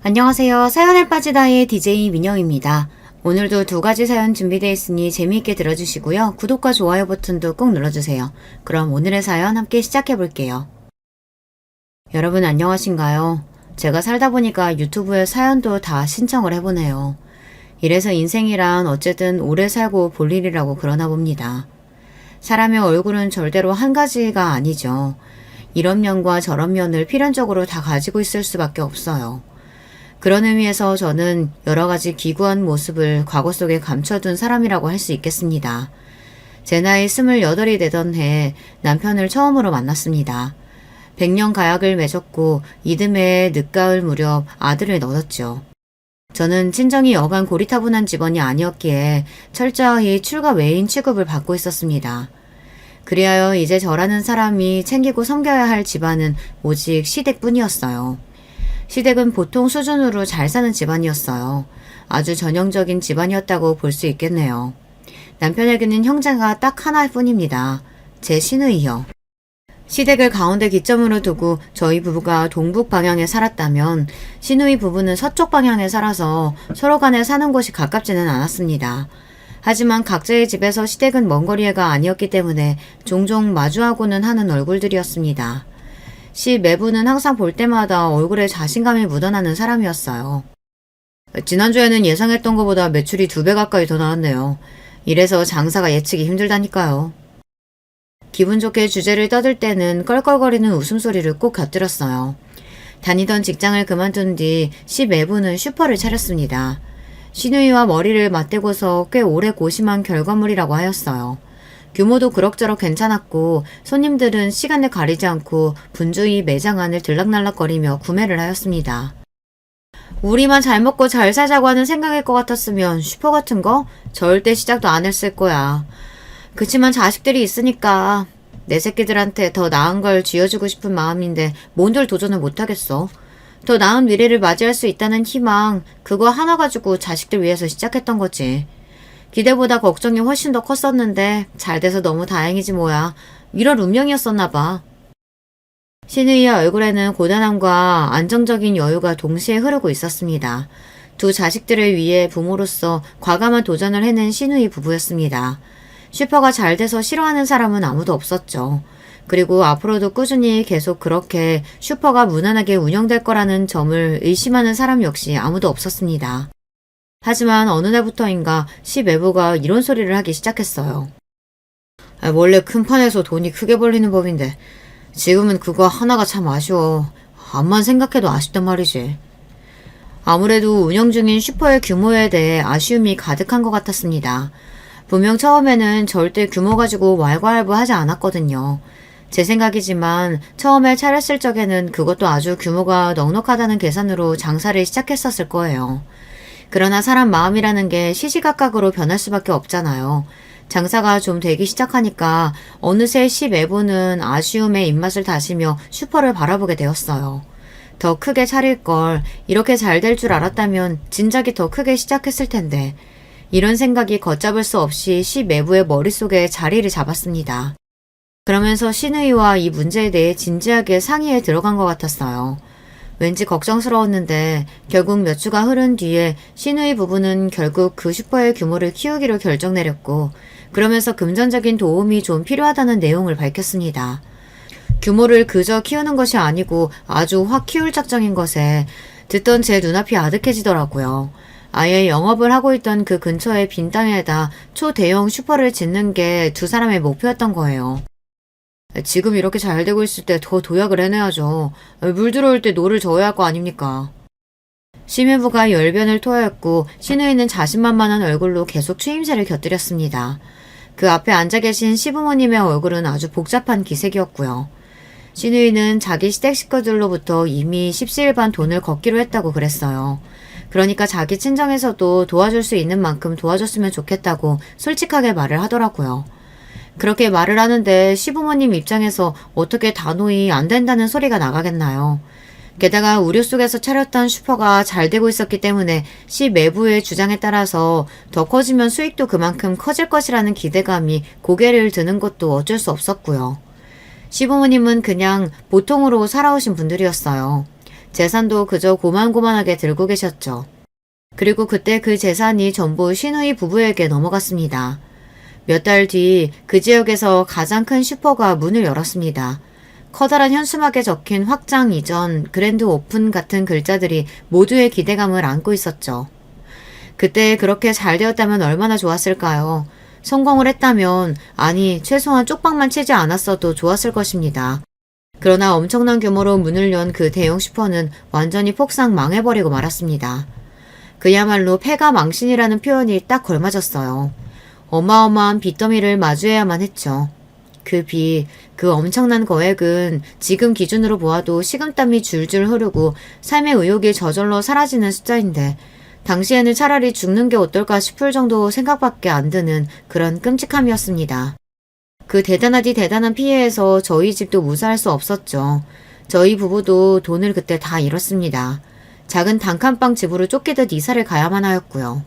안녕하세요. 사연에 빠지다의 DJ 민영입니다. 오늘도 두 가지 사연 준비되어 있으니 재미있게 들어주시고요. 구독과 좋아요 버튼도 꼭 눌러주세요. 그럼 오늘의 사연 함께 시작해 볼게요. 여러분 안녕하신가요? 제가 살다 보니까 유튜브에 사연도 다 신청을 해보네요. 이래서 인생이란 어쨌든 오래 살고 볼 일이라고 그러나 봅니다. 사람의 얼굴은 절대로 한 가지가 아니죠. 이런 면과 저런 면을 필연적으로 다 가지고 있을 수밖에 없어요. 그런 의미에서 저는 여러 가지 기구한 모습을 과거 속에 감춰둔 사람이라고 할 수 있겠습니다. 제 나이 28이 되던 해 남편을 처음으로 만났습니다. 100년 가약을 맺었고 이듬해 늦가을 무렵 아들을 얻었죠. 저는 친정이 여간 고리타분한 집안이 아니었기에 철저히 출가 외인 취급을 받고 있었습니다. 그리하여 이제 저라는 사람이 챙기고 섬겨야 할 집안은 오직 시댁뿐이었어요. 시댁은 보통 수준으로 잘 사는 집안이었어요. 아주 전형적인 집안이었다고 볼 수 있겠네요. 남편에게는 형제가 딱 하나뿐입니다. 제 시누이요. 시댁을 가운데 기점으로 두고 저희 부부가 동북 방향에 살았다면 시누이 부부는 서쪽 방향에 살아서 서로 간에 사는 곳이 가깝지는 않았습니다. 하지만 각자의 집에서 시댁은 먼 거리가 아니었기 때문에 종종 마주하고는 하는 얼굴들이었습니다. 시 매부는 항상 볼 때마다 얼굴에 자신감이 묻어나는 사람이었어요. 지난주에는 예상했던 것보다 매출이 2배 가까이 더 나왔네요. 이래서 장사가 예측이 힘들다니까요. 기분 좋게 주제를 떠들 때는 껄껄거리는 웃음소리를 꼭 곁들였어요. 다니던 직장을 그만둔 뒤 시 매부는 슈퍼를 차렸습니다. 시누이와 머리를 맞대고서 꽤 오래 고심한 결과물이라고 하였어요. 규모도 그럭저럭 괜찮았고 손님들은 시간을 가리지 않고 분주히 매장 안을 들락날락거리며 구매를 하였습니다. 우리만 잘 먹고 잘 살자고 하는 생각일 것 같았으면 슈퍼 같은 거 절대 시작도 안 했을 거야. 그치만 자식들이 있으니까 내 새끼들한테 더 나은 걸 쥐어주고 싶은 마음인데 뭔들 도전을 못하겠어. 더 나은 미래를 맞이할 수 있다는 희망, 그거 하나 가지고 자식들 위해서 시작했던 거지. 기대보다 걱정이 훨씬 더 컸었는데 잘 돼서 너무 다행이지 뭐야. 이런 운명이었었나 봐. 시누이의 얼굴에는 고단함과 안정적인 여유가 동시에 흐르고 있었습니다. 두 자식들을 위해 부모로서 과감한 도전을 해낸 시누이 부부였습니다. 슈퍼가 잘 돼서 싫어하는 사람은 아무도 없었죠. 그리고 앞으로도 꾸준히 계속 그렇게 슈퍼가 무난하게 운영될 거라는 점을 의심하는 사람 역시 아무도 없었습니다. 하지만 어느 날부터인가 시 매부가 이런 소리를 하기 시작했어요. 원래 큰 판에서 돈이 크게 벌리는 법인데 지금은 그거 하나가 참 아쉬워. 암만 생각해도 아쉽단 말이지. 아무래도 운영 중인 슈퍼의 규모에 대해 아쉬움이 가득한 것 같았습니다. 분명 처음에는 절대 규모 가지고 왈가왈부하지 않았거든요. 제 생각이지만 처음에 차렸을 적에는 그것도 아주 규모가 넉넉하다는 계산으로 장사를 시작했었을 거예요. 그러나 사람 마음이라는 게 시시각각으로 변할 수밖에 없잖아요. 장사가 좀 되기 시작하니까 어느새 시 매부는 아쉬움의 입맛을 다시며 슈퍼를 바라보게 되었어요. 더 크게 차릴 걸, 이렇게 잘 될 줄 알았다면 진작에 더 크게 시작했을 텐데. 이런 생각이 걷잡을 수 없이 시 매부의 머릿속에 자리를 잡았습니다. 그러면서 시누이와 이 문제에 대해 진지하게 상의에 들어간 것 같았어요. 왠지 걱정스러웠는데 결국 몇 주가 흐른 뒤에 시누이 부부는 결국 그 슈퍼의 규모를 키우기로 결정 내렸고 그러면서 금전적인 도움이 좀 필요하다는 내용을 밝혔습니다. 규모를 그저 키우는 것이 아니고 아주 확 키울 작정인 것에 듣던 제 눈앞이 아득해지더라고요. 아예 영업을 하고 있던 그 근처의 빈 땅에다 초대형 슈퍼를 짓는 게 두 사람의 목표였던 거예요. 지금 이렇게 잘 되고 있을 때 더 도약을 해내야죠. 물 들어올 때 노를 저어야 할 거 아닙니까? 시매부가 열변을 토하였고 시누이는 자신만만한 얼굴로 계속 추임새를 곁들였습니다. 그 앞에 앉아 계신 시부모님의 얼굴은 아주 복잡한 기색이었고요. 시누이는 자기 시댁 식구들로부터 이미 십시일반 돈을 걷기로 했다고 그랬어요. 그러니까 자기 친정에서도 도와줄 수 있는 만큼 도와줬으면 좋겠다고 솔직하게 말을 하더라고요. 그렇게 말을 하는데 시부모님 입장에서 어떻게 단호히 안 된다는 소리가 나가겠나요? 게다가 우려 속에서 차렸던 슈퍼가 잘 되고 있었기 때문에 시 매부의 주장에 따라서 더 커지면 수익도 그만큼 커질 것이라는 기대감이 고개를 드는 것도 어쩔 수 없었고요. 시부모님은 그냥 보통으로 살아오신 분들이었어요. 재산도 그저 고만고만하게 들고 계셨죠. 그리고 그때 그 재산이 전부 신우이 부부에게 넘어갔습니다. 몇 달 뒤 그 지역에서 가장 큰 슈퍼가 문을 열었습니다. 커다란 현수막에 적힌 확장 이전, 그랜드 오픈 같은 글자들이 모두의 기대감을 안고 있었죠. 그때 그렇게 잘 되었다면 얼마나 좋았을까요? 성공을 했다면, 아니, 최소한 쪽방만 치지 않았어도 좋았을 것입니다. 그러나 엄청난 규모로 문을 연 그 대형 슈퍼는 완전히 폭삭 망해버리고 말았습니다. 그야말로 패가 망신이라는 표현이 딱 걸맞았어요. 어마어마한 빚더미를 마주해야만 했죠. 그 빚, 그 엄청난 거액은 지금 기준으로 보아도 식은땀이 줄줄 흐르고 삶의 의욕이 저절로 사라지는 숫자인데 당시에는 차라리 죽는 게 어떨까 싶을 정도 생각밖에 안 드는 그런 끔찍함이었습니다. 그 대단하디 대단한 피해에서 저희 집도 무사할 수 없었죠. 저희 부부도 돈을 그때 다 잃었습니다. 작은 단칸방 집으로 쫓기듯 이사를 가야만 하였고요.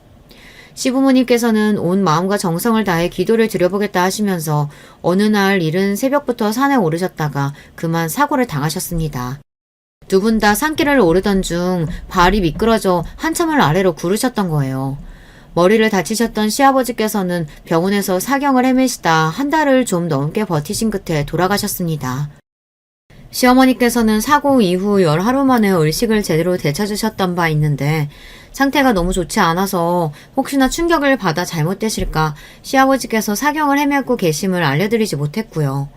시부모님께서는 온 마음과 정성을 다해 기도를 드려보겠다 하시면서 어느 날 이른 새벽부터 산에 오르셨다가 그만 사고를 당하셨습니다. 두 분 다 산길을 오르던 중 발이 미끄러져 한참을 아래로 구르셨던 거예요. 머리를 다치셨던 시아버지께서는 병원에서 사경을 헤매시다 한 달을 좀 넘게 버티신 끝에 돌아가셨습니다. 시어머니께서는 사고 이후 열 하루 만에 의식을 제대로 되찾으셨던 바 있는데 상태가 너무 좋지 않아서 혹시나 충격을 받아 잘못되실까 시아버지께서 사경을 헤매고 계심을 알려드리지 못했고요.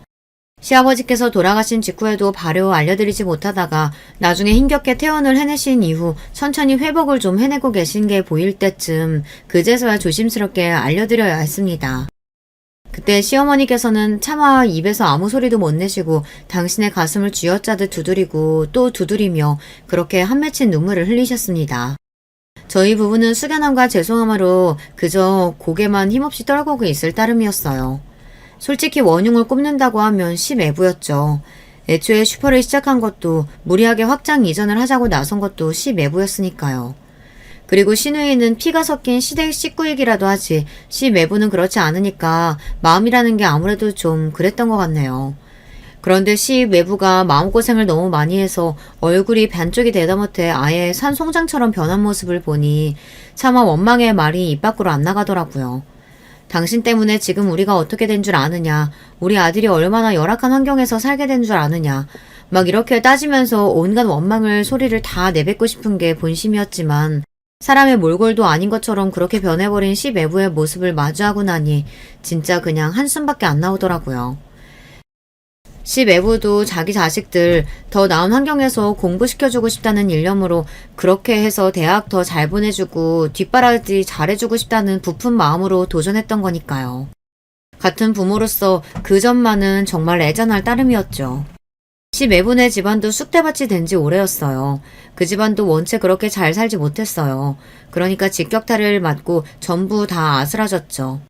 시아버지께서 돌아가신 직후에도 발효 알려드리지 못하다가 나중에 힘겹게 퇴원을 해내신 이후 천천히 회복을 좀 해내고 계신 게 보일 때쯤 그제서야 조심스럽게 알려드려야 했습니다. 그때 시어머니께서는 차마 입에서 아무 소리도 못 내시고 당신의 가슴을 쥐어짜듯 두드리고 또 두드리며 그렇게 한 맺힌 눈물을 흘리셨습니다. 저희 부부는 숙연함과 죄송함으로 그저 고개만 힘없이 떨구고 있을 따름이었어요. 솔직히 원흉을 꼽는다고 하면 시매부였죠. 애초에 슈퍼를 시작한 것도 무리하게 확장 이전을 하자고 나선 것도 시매부였으니까요. 그리고 시누이는 피가 섞인 시댁 식구이기라도 하지 시매부는 그렇지 않으니까 마음이라는 게 아무래도 좀 그랬던 것 같네요. 그런데 시매부가 마음고생을 너무 많이 해서 얼굴이 반쪽이 되다 못해 아예 산송장처럼 변한 모습을 보니 차마 원망의 말이 입 밖으로 안 나가더라고요. 당신 때문에 지금 우리가 어떻게 된 줄 아느냐, 우리 아들이 얼마나 열악한 환경에서 살게 된 줄 아느냐, 막 이렇게 따지면서 온갖 원망을 소리를 다 내뱉고 싶은 게 본심이었지만 사람의 몰골도 아닌 것처럼 그렇게 변해버린 시매부의 모습을 마주하고 나니 진짜 그냥 한숨밖에 안 나오더라고요. 시매부도 자기 자식들 더 나은 환경에서 공부시켜주고 싶다는 일념으로 그렇게 해서 대학 더 잘 보내주고 뒷바라지 잘해주고 싶다는 부푼 마음으로 도전했던 거니까요. 같은 부모로서 그 점만은 정말 애잔할 따름이었죠. 시매부네 집안도 쑥대밭이 된 지 오래였어요. 그 집안도 원체 그렇게 잘 살지 못했어요. 그러니까 직격탄을 맞고 전부 다 아스라졌죠.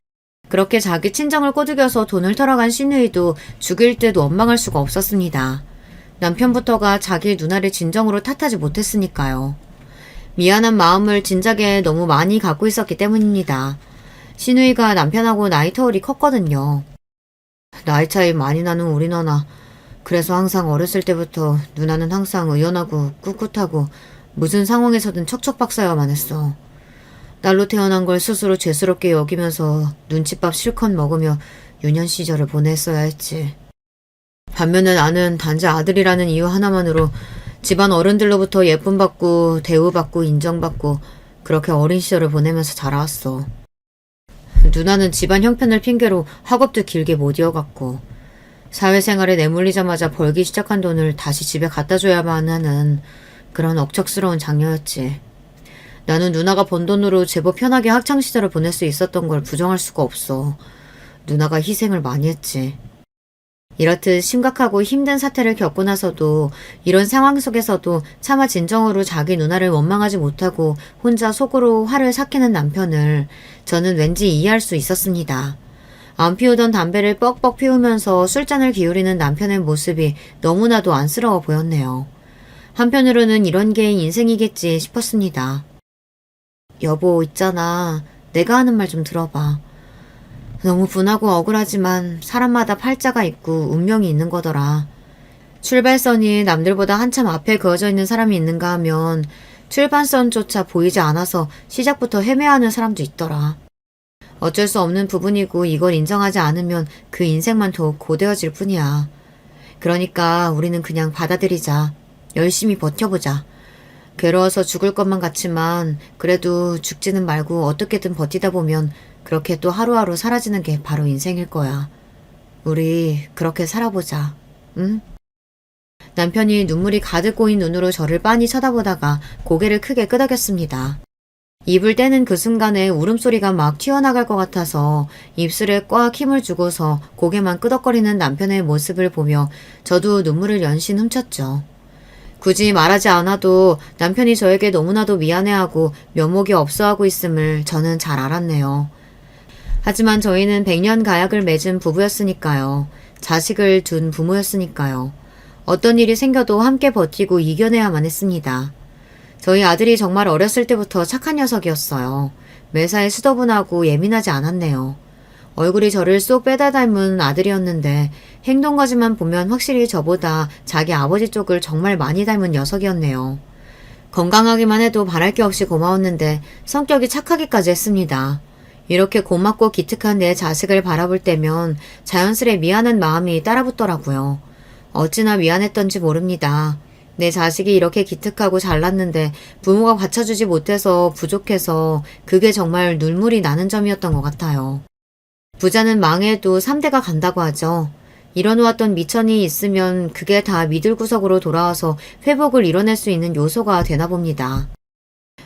그렇게 자기 친정을 꼬드겨서 돈을 털어간 시누이도 죽일 듯 원망할 수가 없었습니다. 남편부터가 자기 누나를 진정으로 탓하지 못했으니까요. 미안한 마음을 진작에 너무 많이 갖고 있었기 때문입니다. 시누이가 남편하고 나이 터울이 컸거든요. 나이 차이 많이 나는 우리 너나 그래서 항상 어렸을 때부터 누나는 항상 의연하고 꿋꿋하고 무슨 상황에서든 척척박사야만 했어. 날로 태어난 걸 스스로 죄스럽게 여기면서 눈칫밥 실컷 먹으며 유년 시절을 보냈어야 했지. 반면에 나는 단지 아들이라는 이유 하나만으로 집안 어른들로부터 예쁨받고 대우받고 인정받고 그렇게 어린 시절을 보내면서 자라왔어. 누나는 집안 형편을 핑계로 학업도 길게 못 이어갔고 사회생활에 내몰리자마자 벌기 시작한 돈을 다시 집에 갖다 줘야만 하는 그런 억척스러운 장녀였지. 나는 누나가 번 돈으로 제법 편하게 학창시절을 보낼 수 있었던 걸 부정할 수가 없어. 누나가 희생을 많이 했지. 이렇듯 심각하고 힘든 사태를 겪고 나서도 이런 상황 속에서도 차마 진정으로 자기 누나를 원망하지 못하고 혼자 속으로 화를 삭히는 남편을 저는 왠지 이해할 수 있었습니다. 안 피우던 담배를 뻑뻑 피우면서 술잔을 기울이는 남편의 모습이 너무나도 안쓰러워 보였네요. 한편으로는 이런 게 인생이겠지 싶었습니다. 여보, 있잖아. 내가 하는 말 좀 들어봐. 너무 분하고 억울하지만 사람마다 팔자가 있고 운명이 있는 거더라. 출발선이 남들보다 한참 앞에 그어져 있는 사람이 있는가 하면 출발선조차 보이지 않아서 시작부터 헤매하는 사람도 있더라. 어쩔 수 없는 부분이고 이걸 인정하지 않으면 그 인생만 더 고되어질 뿐이야. 그러니까 우리는 그냥 받아들이자. 열심히 버텨보자. 괴로워서 죽을 것만 같지만 그래도 죽지는 말고 어떻게든 버티다 보면 그렇게 또 하루하루 사라지는 게 바로 인생일 거야. 우리 그렇게 살아보자. 응? 남편이 눈물이 가득 고인 눈으로 저를 빤히 쳐다보다가 고개를 크게 끄덕였습니다. 입을 떼는 그 순간에 울음소리가 막 튀어나갈 것 같아서 입술에 꽉 힘을 주고서 고개만 끄덕거리는 남편의 모습을 보며 저도 눈물을 연신 훔쳤죠. 굳이 말하지 않아도 남편이 저에게 너무나도 미안해하고 면목이 없어하고 있음을 저는 잘 알았네요. 하지만 저희는 100년 가약을 맺은 부부였으니까요. 자식을 둔 부모였으니까요. 어떤 일이 생겨도 함께 버티고 이겨내야만 했습니다. 저희 아들이 정말 어렸을 때부터 착한 녀석이었어요. 매사에 수더분하고 예민하지 않았네요. 얼굴이 저를 쏙 빼다 닮은 아들이었는데 행동까지만 보면 확실히 저보다 자기 아버지 쪽을 정말 많이 닮은 녀석이었네요. 건강하기만 해도 바랄 게 없이 고마웠는데 성격이 착하기까지 했습니다. 이렇게 고맙고 기특한 내 자식을 바라볼 때면 자연스레 미안한 마음이 따라붙더라고요. 어찌나 미안했던지 모릅니다. 내 자식이 이렇게 기특하고 잘났는데 부모가 받쳐주지 못해서 부족해서 그게 정말 눈물이 나는 점이었던 것 같아요. 부자는 망해도 3대가 간다고 하죠. 이뤄놓았던 미천이 있으면 그게 다 미들구석으로 돌아와서 회복을 이뤄낼 수 있는 요소가 되나 봅니다.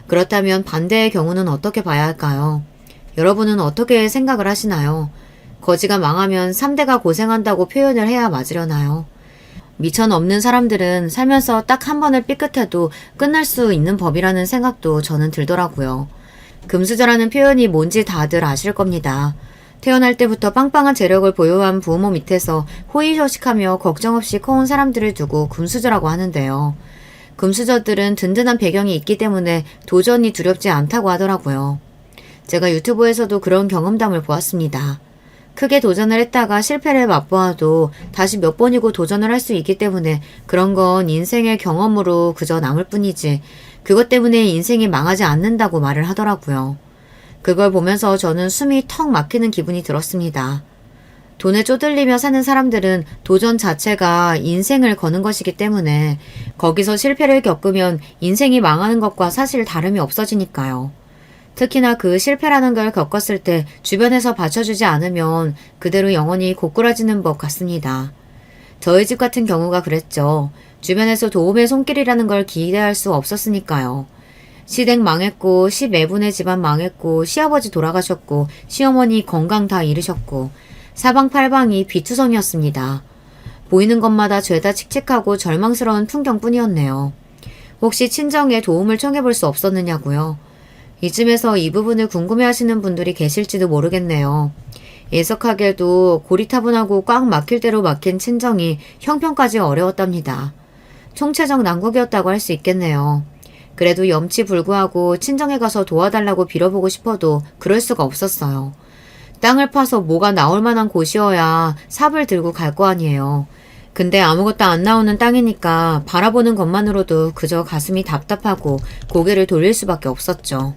그렇다면 반대의 경우는 어떻게 봐야 할까요? 여러분은 어떻게 생각을 하시나요? 거지가 망하면 3대가 고생한다고 표현을 해야 맞으려나요? 미천 없는 사람들은 살면서 딱 한 번을 삐끗해도 끝날 수 있는 법이라는 생각도 저는 들더라고요. 금수저라는 표현이 뭔지 다들 아실 겁니다. 태어날 때부터 빵빵한 재력을 보유한 부모 밑에서 호의호식하며 걱정 없이 커온 사람들을 두고 금수저라고 하는데요. 금수저들은 든든한 배경이 있기 때문에 도전이 두렵지 않다고 하더라고요. 제가 유튜브에서도 그런 경험담을 보았습니다. 크게 도전을 했다가 실패를 맛보아도 다시 몇 번이고 도전을 할 수 있기 때문에 그런 건 인생의 경험으로 그저 남을 뿐이지 그것 때문에 인생이 망하지 않는다고 말을 하더라고요. 그걸 보면서 저는 숨이 턱 막히는 기분이 들었습니다. 돈에 쪼들리며 사는 사람들은 도전 자체가 인생을 거는 것이기 때문에 거기서 실패를 겪으면 인생이 망하는 것과 사실 다름이 없어지니까요. 특히나 그 실패라는 걸 겪었을 때 주변에서 받쳐주지 않으면 그대로 영원히 고꾸라지는 법 같습니다. 저희 집 같은 경우가 그랬죠. 주변에서 도움의 손길이라는 걸 기대할 수 없었으니까요. 시댁 망했고 시매분의 집안 망했고 시아버지 돌아가셨고 시어머니 건강 다 잃으셨고 사방팔방이 비투성이었습니다. 보이는 것마다 죄다 칙칙하고 절망스러운 풍경뿐이었네요. 혹시 친정에 도움을 청해볼 수 없었느냐고요? 이쯤에서 이 부분을 궁금해하시는 분들이 계실지도 모르겠네요. 예석하게도 고리타분하고 꽉 막힐 대로 막힌 친정이 형편까지 어려웠답니다. 총체적 난국이었다고 할 수 있겠네요. 그래도 염치불구하고 친정에 가서 도와달라고 빌어보고 싶어도 그럴 수가 없었어요. 땅을 파서 뭐가 나올 만한 곳이어야 삽을 들고 갈 거 아니에요. 근데 아무것도 안 나오는 땅이니까 바라보는 것만으로도 그저 가슴이 답답하고 고개를 돌릴 수밖에 없었죠.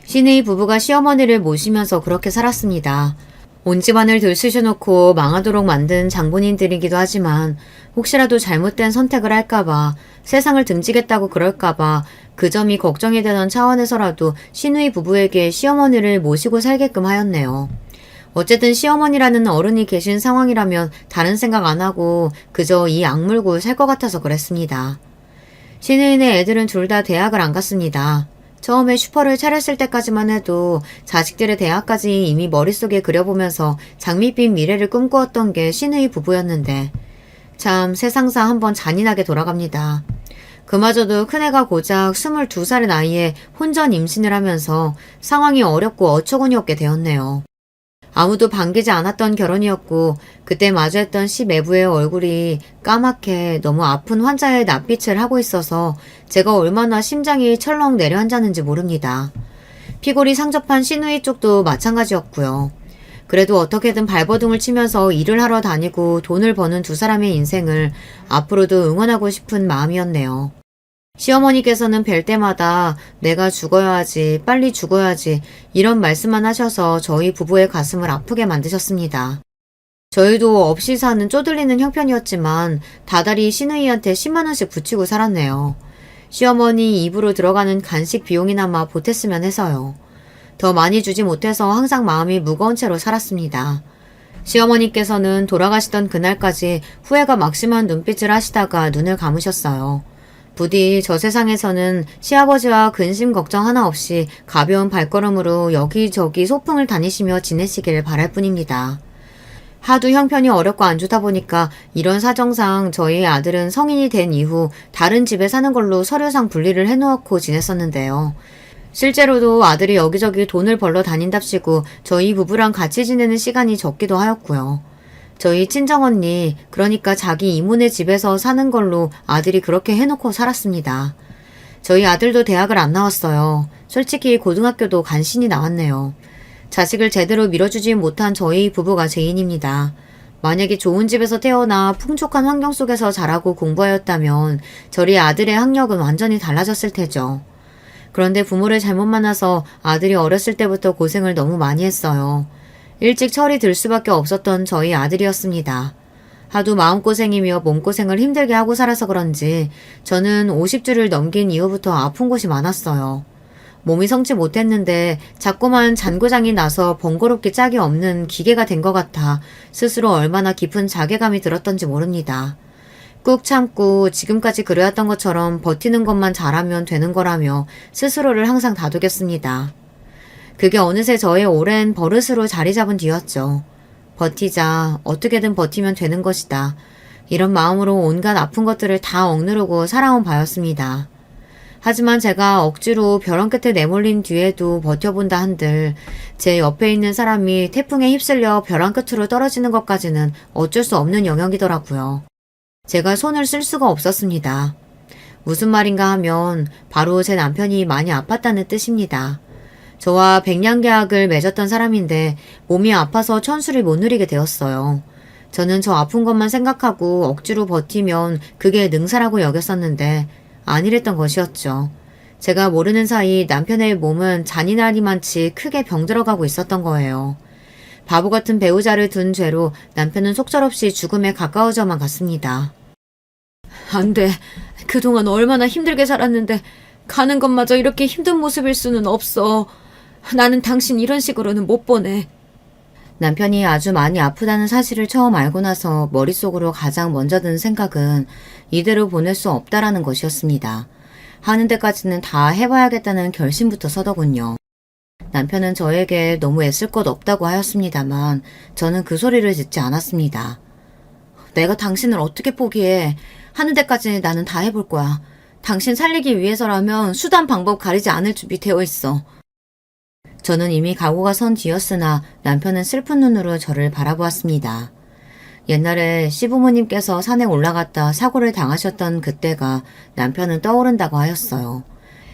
시누이 부부가 시어머니를 모시면서 그렇게 살았습니다. 온 집안을 들쑤셔놓고 망하도록 만든 장본인들이기도 하지만 혹시라도 잘못된 선택을 할까봐 세상을 등지겠다고 그럴까봐 그 점이 걱정이 되던 차원에서라도 시누이 부부에게 시어머니를 모시고 살게끔 하였네요. 어쨌든 시어머니라는 어른이 계신 상황이라면 다른 생각 안 하고 그저 이 악물고 살 것 같아서 그랬습니다. 시누이네 애들은 둘 다 대학을 안 갔습니다. 처음에 슈퍼를 차렸을 때까지만 해도 자식들의 대학까지 이미 머릿속에 그려보면서 장밋빛 미래를 꿈꾸었던 게 시누이 부부였는데 참 세상사 한번 잔인하게 돌아갑니다. 그마저도 큰애가 고작 22살의 나이에 혼전 임신을 하면서 상황이 어렵고 어처구니 없게 되었네요. 아무도 반기지 않았던 결혼이었고 그때 마주했던 시매부의 얼굴이 까맣게 너무 아픈 환자의 낯빛을 하고 있어서 제가 얼마나 심장이 철렁 내려앉았는지 모릅니다. 피골이 상접한 시누이 쪽도 마찬가지였고요. 그래도 어떻게든 발버둥을 치면서 일을 하러 다니고 돈을 버는 두 사람의 인생을 앞으로도 응원하고 싶은 마음이었네요. 시어머니께서는 뵐 때마다 내가 죽어야지, 빨리 죽어야지 이런 말씀만 하셔서 저희 부부의 가슴을 아프게 만드셨습니다. 저희도 없이 사는 쪼들리는 형편이었지만 다달이 시누이한테 10만 원씩 붙이고 살았네요. 시어머니 입으로 들어가는 간식 비용이나마 보탰으면 해서요. 더 많이 주지 못해서 항상 마음이 무거운 채로 살았습니다. 시어머니께서는 돌아가시던 그날까지 후회가 막심한 눈빛을 하시다가 눈을 감으셨어요. 부디 저 세상에서는 시아버지와 근심 걱정 하나 없이 가벼운 발걸음으로 여기저기 소풍을 다니시며 지내시길 바랄 뿐입니다. 하도 형편이 어렵고 안 좋다 보니까 이런 사정상 저희 아들은 성인이 된 이후 다른 집에 사는 걸로 서류상 분리를 해놓고 지냈었는데요. 실제로도 아들이 여기저기 돈을 벌러 다닌답시고 저희 부부랑 같이 지내는 시간이 적기도 하였고요. 저희 친정언니, 그러니까 자기 이모네 집에서 사는 걸로 아들이 그렇게 해놓고 살았습니다. 저희 아들도 대학을 안 나왔어요. 솔직히 고등학교도 간신히 나왔네요. 자식을 제대로 밀어주지 못한 저희 부부가 죄인입니다. 만약에 좋은 집에서 태어나 풍족한 환경 속에서 자라고 공부하였다면 저희 아들의 학력은 완전히 달라졌을 테죠. 그런데 부모를 잘못 만나서 아들이 어렸을 때부터 고생을 너무 많이 했어요. 일찍 철이 들 수밖에 없었던 저희 아들이었습니다. 하도 마음고생이며 몸고생을 힘들게 하고 살아서 그런지 저는 50주를 넘긴 이후부터 아픈 곳이 많았어요. 몸이 성치 못했는데 자꾸만 잔고장이 나서 번거롭게 짝이 없는 기계가 된 것 같아 스스로 얼마나 깊은 자괴감이 들었던지 모릅니다. 꾹 참고 지금까지 그래왔던 것처럼 버티는 것만 잘하면 되는 거라며 스스로를 항상 다독였습니다. 그게 어느새 저의 오랜 버릇으로 자리 잡은 뒤였죠. 버티자, 어떻게든 버티면 되는 것이다. 이런 마음으로 온갖 아픈 것들을 다 억누르고 살아온 바였습니다. 하지만 제가 억지로 벼랑 끝에 내몰린 뒤에도 버텨본다 한들 제 옆에 있는 사람이 태풍에 휩쓸려 벼랑 끝으로 떨어지는 것까지는 어쩔 수 없는 영역이더라고요. 제가 손을 쓸 수가 없었습니다. 무슨 말인가 하면 바로 제 남편이 많이 아팠다는 뜻입니다. 저와 백년계약을 맺었던 사람인데 몸이 아파서 천수를 못 누리게 되었어요. 저는 저 아픈 것만 생각하고 억지로 버티면 그게 능사라고 여겼었는데 아니랬던 것이었죠. 제가 모르는 사이 남편의 몸은 잔인하리만치 크게 병들어가고 있었던 거예요. 바보 같은 배우자를 둔 죄로 남편은 속절없이 죽음에 가까워져만 갔습니다. 안 돼. 그동안 얼마나 힘들게 살았는데 가는 것마저 이렇게 힘든 모습일 수는 없어. 나는 당신 이런 식으로는 못 보내. 남편이 아주 많이 아프다는 사실을 처음 알고 나서 머릿속으로 가장 먼저 든 생각은 이대로 보낼 수 없다라는 것이었습니다. 하는 데까지는 다 해봐야겠다는 결심부터 서더군요. 남편은 저에게 너무 애쓸 것 없다고 하였습니다만 저는 그 소리를 듣지 않았습니다. 내가 당신을 어떻게 포기해. 하는 데까지 나는 다 해볼 거야. 당신 살리기 위해서라면 수단 방법 가리지 않을 준비 되어 있어. 저는 이미 각오가 선 뒤였으나 남편은 슬픈 눈으로 저를 바라보았습니다. 옛날에 시부모님께서 산에 올라갔다 사고를 당하셨던 그때가 남편은 떠오른다고 하였어요.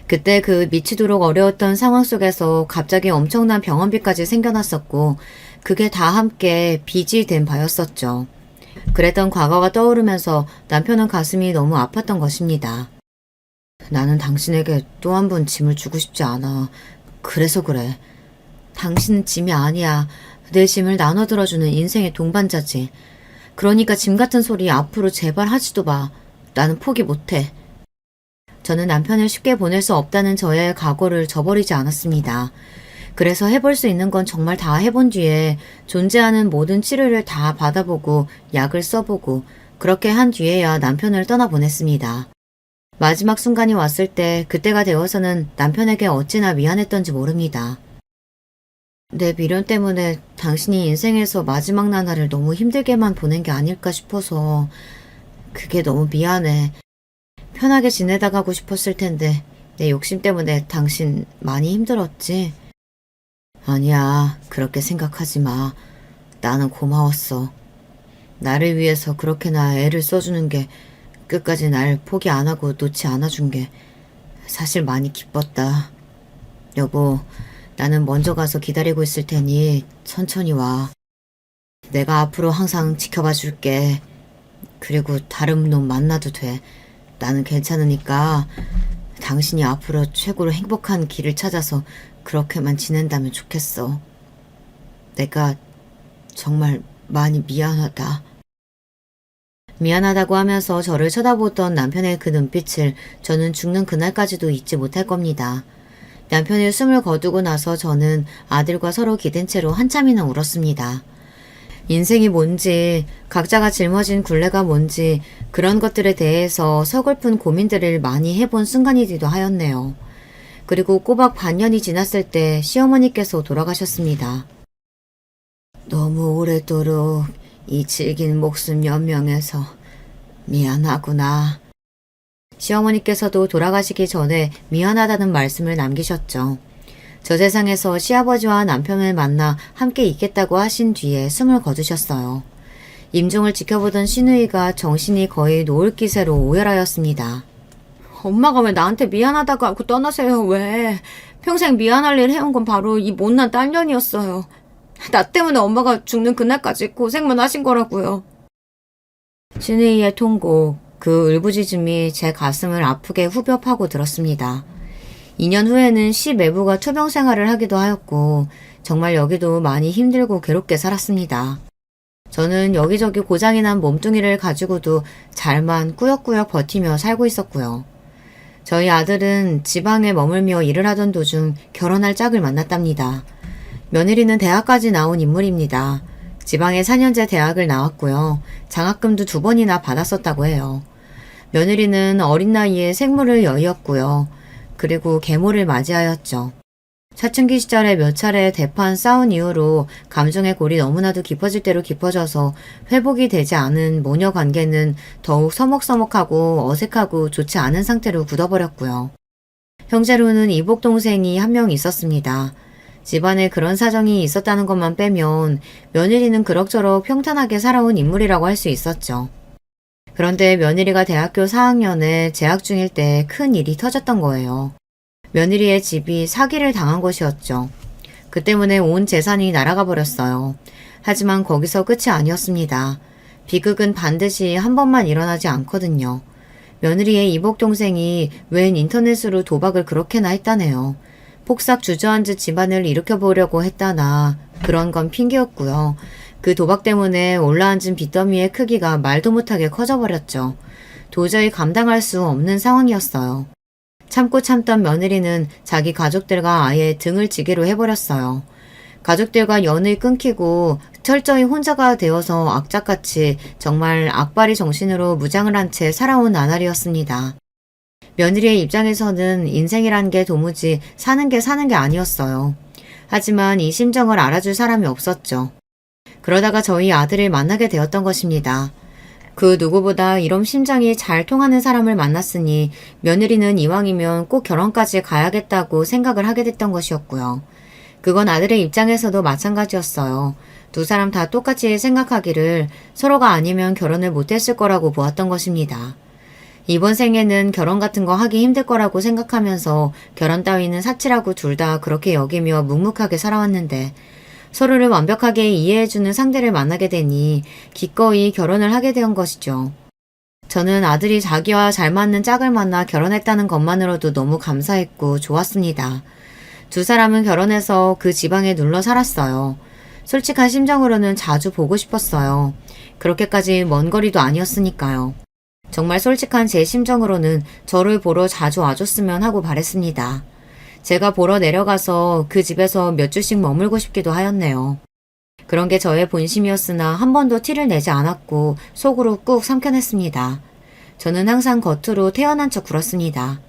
그때 그 미치도록 어려웠던 상황 속에서 갑자기 엄청난 병원비까지 생겨났었고 그게 다 함께 빚이 된 바였었죠. 그랬던 과거가 떠오르면서 남편은 가슴이 너무 아팠던 것입니다. 나는 당신에게 또 한 번 짐을 주고 싶지 않아. 그래서 그래. 당신은 짐이 아니야. 내 짐을 나눠 들어주는 인생의 동반자지. 그러니까 짐 같은 소리 앞으로 제발 하지도 마. 나는 포기 못해. 저는 남편을 쉽게 보낼 수 없다는 저의 각오를 저버리지 않았습니다. 그래서 해볼 수 있는 건 정말 다 해본 뒤에 존재하는 모든 치료를 다 받아보고 약을 써보고 그렇게 한 뒤에야 남편을 떠나보냈습니다. 마지막 순간이 왔을 때 그때가 되어서는 남편에게 어찌나 미안했던지 모릅니다. 내 미련 때문에 당신이 인생에서 마지막 나날을 너무 힘들게만 보낸 게 아닐까 싶어서 그게 너무 미안해. 편하게 지내다 가고 싶었을 텐데 내 욕심 때문에 당신 많이 힘들었지? 아니야, 그렇게 생각하지 마. 나는 고마웠어. 나를 위해서 그렇게나 애를 써주는 게 끝까지 날 포기 안 하고 놓지 않아준 게 사실 많이 기뻤다. 여보, 나는 먼저 가서 기다리고 있을 테니 천천히 와. 내가 앞으로 항상 지켜봐 줄게. 그리고 다른 놈 만나도 돼. 나는 괜찮으니까 당신이 앞으로 최고로 행복한 길을 찾아서 그렇게만 지낸다면 좋겠어. 내가 정말 많이 미안하다. 미안하다고 하면서 저를 쳐다보던 남편의 그 눈빛을 저는 죽는 그날까지도 잊지 못할 겁니다. 남편이 숨을 거두고 나서 저는 아들과 서로 기댄 채로 한참이나 울었습니다. 인생이 뭔지, 각자가 짊어진 굴레가 뭔지 그런 것들에 대해서 서글픈 고민들을 많이 해본 순간이기도 하였네요. 그리고 꼬박 반년이 지났을 때 시어머니께서 돌아가셨습니다. 너무 오래도록 이 질긴 목숨 연명해서 미안하구나. 시어머니께서도 돌아가시기 전에 미안하다는 말씀을 남기셨죠. 저 세상에서 시아버지와 남편을 만나 함께 있겠다고 하신 뒤에 숨을 거두셨어요. 임종을 지켜보던 시누이가 정신이 거의 노을 기세로 오열하였습니다. 엄마가 왜 나한테 미안하다고 하고 떠나세요, 왜? 평생 미안할 일 해온 건 바로 이 못난 딸년이었어요. 나 때문에 엄마가 죽는 그날까지 고생만 하신 거라고요. 시누이의 통곡, 그 울부짖음이 제 가슴을 아프게 후벼 파고 들었습니다. 2년 후에는 시 매부가 투병 생활을 하기도 하였고 정말 여기도 많이 힘들고 괴롭게 살았습니다. 저는 여기저기 고장이 난 몸뚱이를 가지고도 잘만 꾸역꾸역 버티며 살고 있었고요. 저희 아들은 지방에 머물며 일을 하던 도중 결혼할 짝을 만났답니다. 며느리는 대학까지 나온 인물입니다. 지방에 4년제 대학을 나왔고요. 장학금도 2번이나 받았었다고 해요. 며느리는 어린 나이에 생물을 여의었고요. 그리고 계모를 맞이하였죠. 사춘기 시절에 몇 차례 대판 싸운 이후로 감정의 골이 너무나도 깊어질 대로 깊어져서 회복이 되지 않은 모녀 관계는 더욱 서먹서먹하고 어색하고 좋지 않은 상태로 굳어버렸고요. 형제로는 이복 동생이 한 명 있었습니다. 집안에 그런 사정이 있었다는 것만 빼면 며느리는 그럭저럭 평탄하게 살아온 인물이라고 할 수 있었죠. 그런데 며느리가 대학교 4학년에 재학 중일 때 큰 일이 터졌던 거예요. 며느리의 집이 사기를 당한 것이었죠. 그 때문에 온 재산이 날아가 버렸어요. 하지만 거기서 끝이 아니었습니다. 비극은 반드시 한 번만 일어나지 않거든요. 며느리의 이복 동생이 웬 인터넷으로 도박을 그렇게나 했다네요. 폭삭 주저앉은 집안을 일으켜보려고 했다나 그런 건 핑계였고요. 그 도박 때문에 올라앉은 빚더미의 크기가 말도 못하게 커져버렸죠. 도저히 감당할 수 없는 상황이었어요. 참고 참던 며느리는 자기 가족들과 아예 등을 지기로 해버렸어요. 가족들과 연을 끊기고 철저히 혼자가 되어서 악착같이 정말 악바리 정신으로 무장을 한 채 살아온 나날이었습니다. 며느리의 입장에서는 인생이란 게 도무지 사는 게 아니었어요. 하지만 이 심정을 알아줄 사람이 없었죠. 그러다가 저희 아들을 만나게 되었던 것입니다. 그 누구보다 이런 심장이 잘 통하는 사람을 만났으니 며느리는 이왕이면 꼭 결혼까지 가야겠다고 생각을 하게 됐던 것이었고요. 그건 아들의 입장에서도 마찬가지였어요. 두 사람 다 똑같이 생각하기를 서로가 아니면 결혼을 못했을 거라고 보았던 것입니다. 이번 생에는 결혼 같은 거 하기 힘들 거라고 생각하면서 결혼 따위는 사치라고 둘 다 그렇게 여기며 묵묵하게 살아왔는데 서로를 완벽하게 이해해주는 상대를 만나게 되니 기꺼이 결혼을 하게 된 것이죠. 저는 아들이 자기와 잘 맞는 짝을 만나 결혼했다는 것만으로도 너무 감사했고 좋았습니다. 두 사람은 결혼해서 그 지방에 눌러 살았어요. 솔직한 심정으로는 자주 보고 싶었어요. 그렇게까지 먼 거리도 아니었으니까요. 정말 솔직한 제 심정으로는 저를 보러 자주 와줬으면 하고 바랬습니다. 제가 보러 내려가서 그 집에서 몇 주씩 머물고 싶기도 하였네요. 그런 게 저의 본심이었으나 한 번도 티를 내지 않았고 속으로 꾹 삼켜냈습니다. 저는 항상 겉으로 태어난 척 굴었습니다.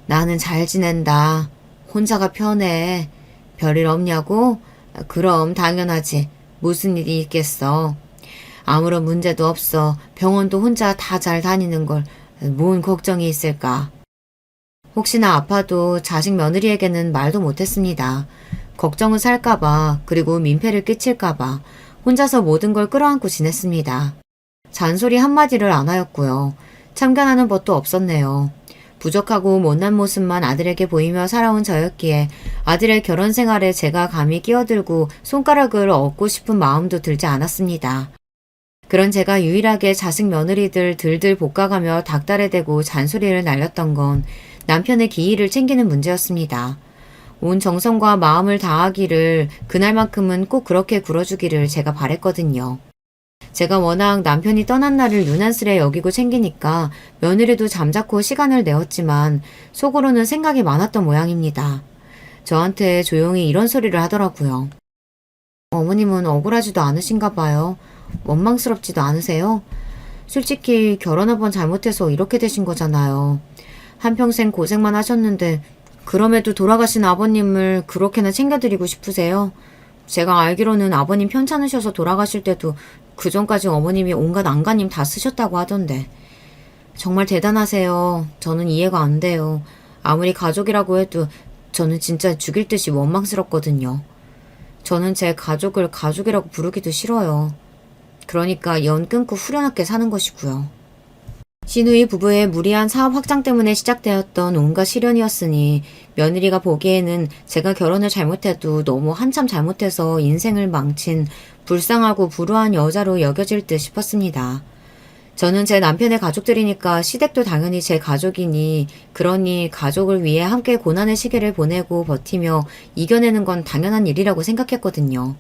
나는 잘 지낸다. 혼자가 편해. 별일 없냐고? 그럼 당연하지. 무슨 일이 있겠어. 아무런 문제도 없어. 병원도 혼자 다 잘 다니는 걸 뭔 걱정이 있을까. 혹시나 아파도 자식 며느리에게는 말도 못했습니다. 걱정은 살까봐 그리고 민폐를 끼칠까봐 혼자서 모든 걸 끌어안고 지냈습니다. 잔소리 한마디를 안 하였고요. 참견하는 법도 없었네요. 부족하고 못난 모습만 아들에게 보이며 살아온 저였기에 아들의 결혼 생활에 제가 감히 끼어들고 손가락을 얹고 싶은 마음도 들지 않았습니다. 그런 제가 유일하게 자식 며느리들 들들 볶아가며 닭달에 대고 잔소리를 날렸던 건 남편의 기일을 챙기는 문제였습니다. 온 정성과 마음을 다하기를 그날만큼은 꼭 그렇게 굴어주기를 제가 바랬거든요. 제가 워낙 남편이 떠난 날을 유난스레 여기고 챙기니까 며느리도 잠자코 시간을 내었지만 속으로는 생각이 많았던 모양입니다. 저한테 조용히 이런 소리를 하더라고요. 어머님은 억울하지도 않으신가 봐요. 원망스럽지도 않으세요? 솔직히 결혼 한 번 잘못해서 이렇게 되신 거잖아요. 한평생 고생만 하셨는데 그럼에도 돌아가신 아버님을 그렇게나 챙겨드리고 싶으세요? 제가 알기로는 아버님 편찮으셔서 돌아가실 때도 그전까지 어머님이 온갖 안간힘 다 쓰셨다고 하던데. 정말 대단하세요. 저는 이해가 안 돼요. 아무리 가족이라고 해도 저는 진짜 죽일 듯이 원망스럽거든요. 저는 제 가족을 가족이라고 부르기도 싫어요. 그러니까 연 끊고 후련하게 사는 것이고요. 시누이 부부의 무리한 사업 확장 때문에 시작되었던 온갖 시련이었으니 며느리가 보기에는 제가 결혼을 잘못해도 너무 한참 잘못해서 인생을 망친 불쌍하고 불우한 여자로 여겨질 듯 싶었습니다. 저는 제 남편의 가족들이니까 시댁도 당연히 제 가족이니 그러니 가족을 위해 함께 고난의 시기를 보내고 버티며 이겨내는 건 당연한 일이라고 생각했거든요.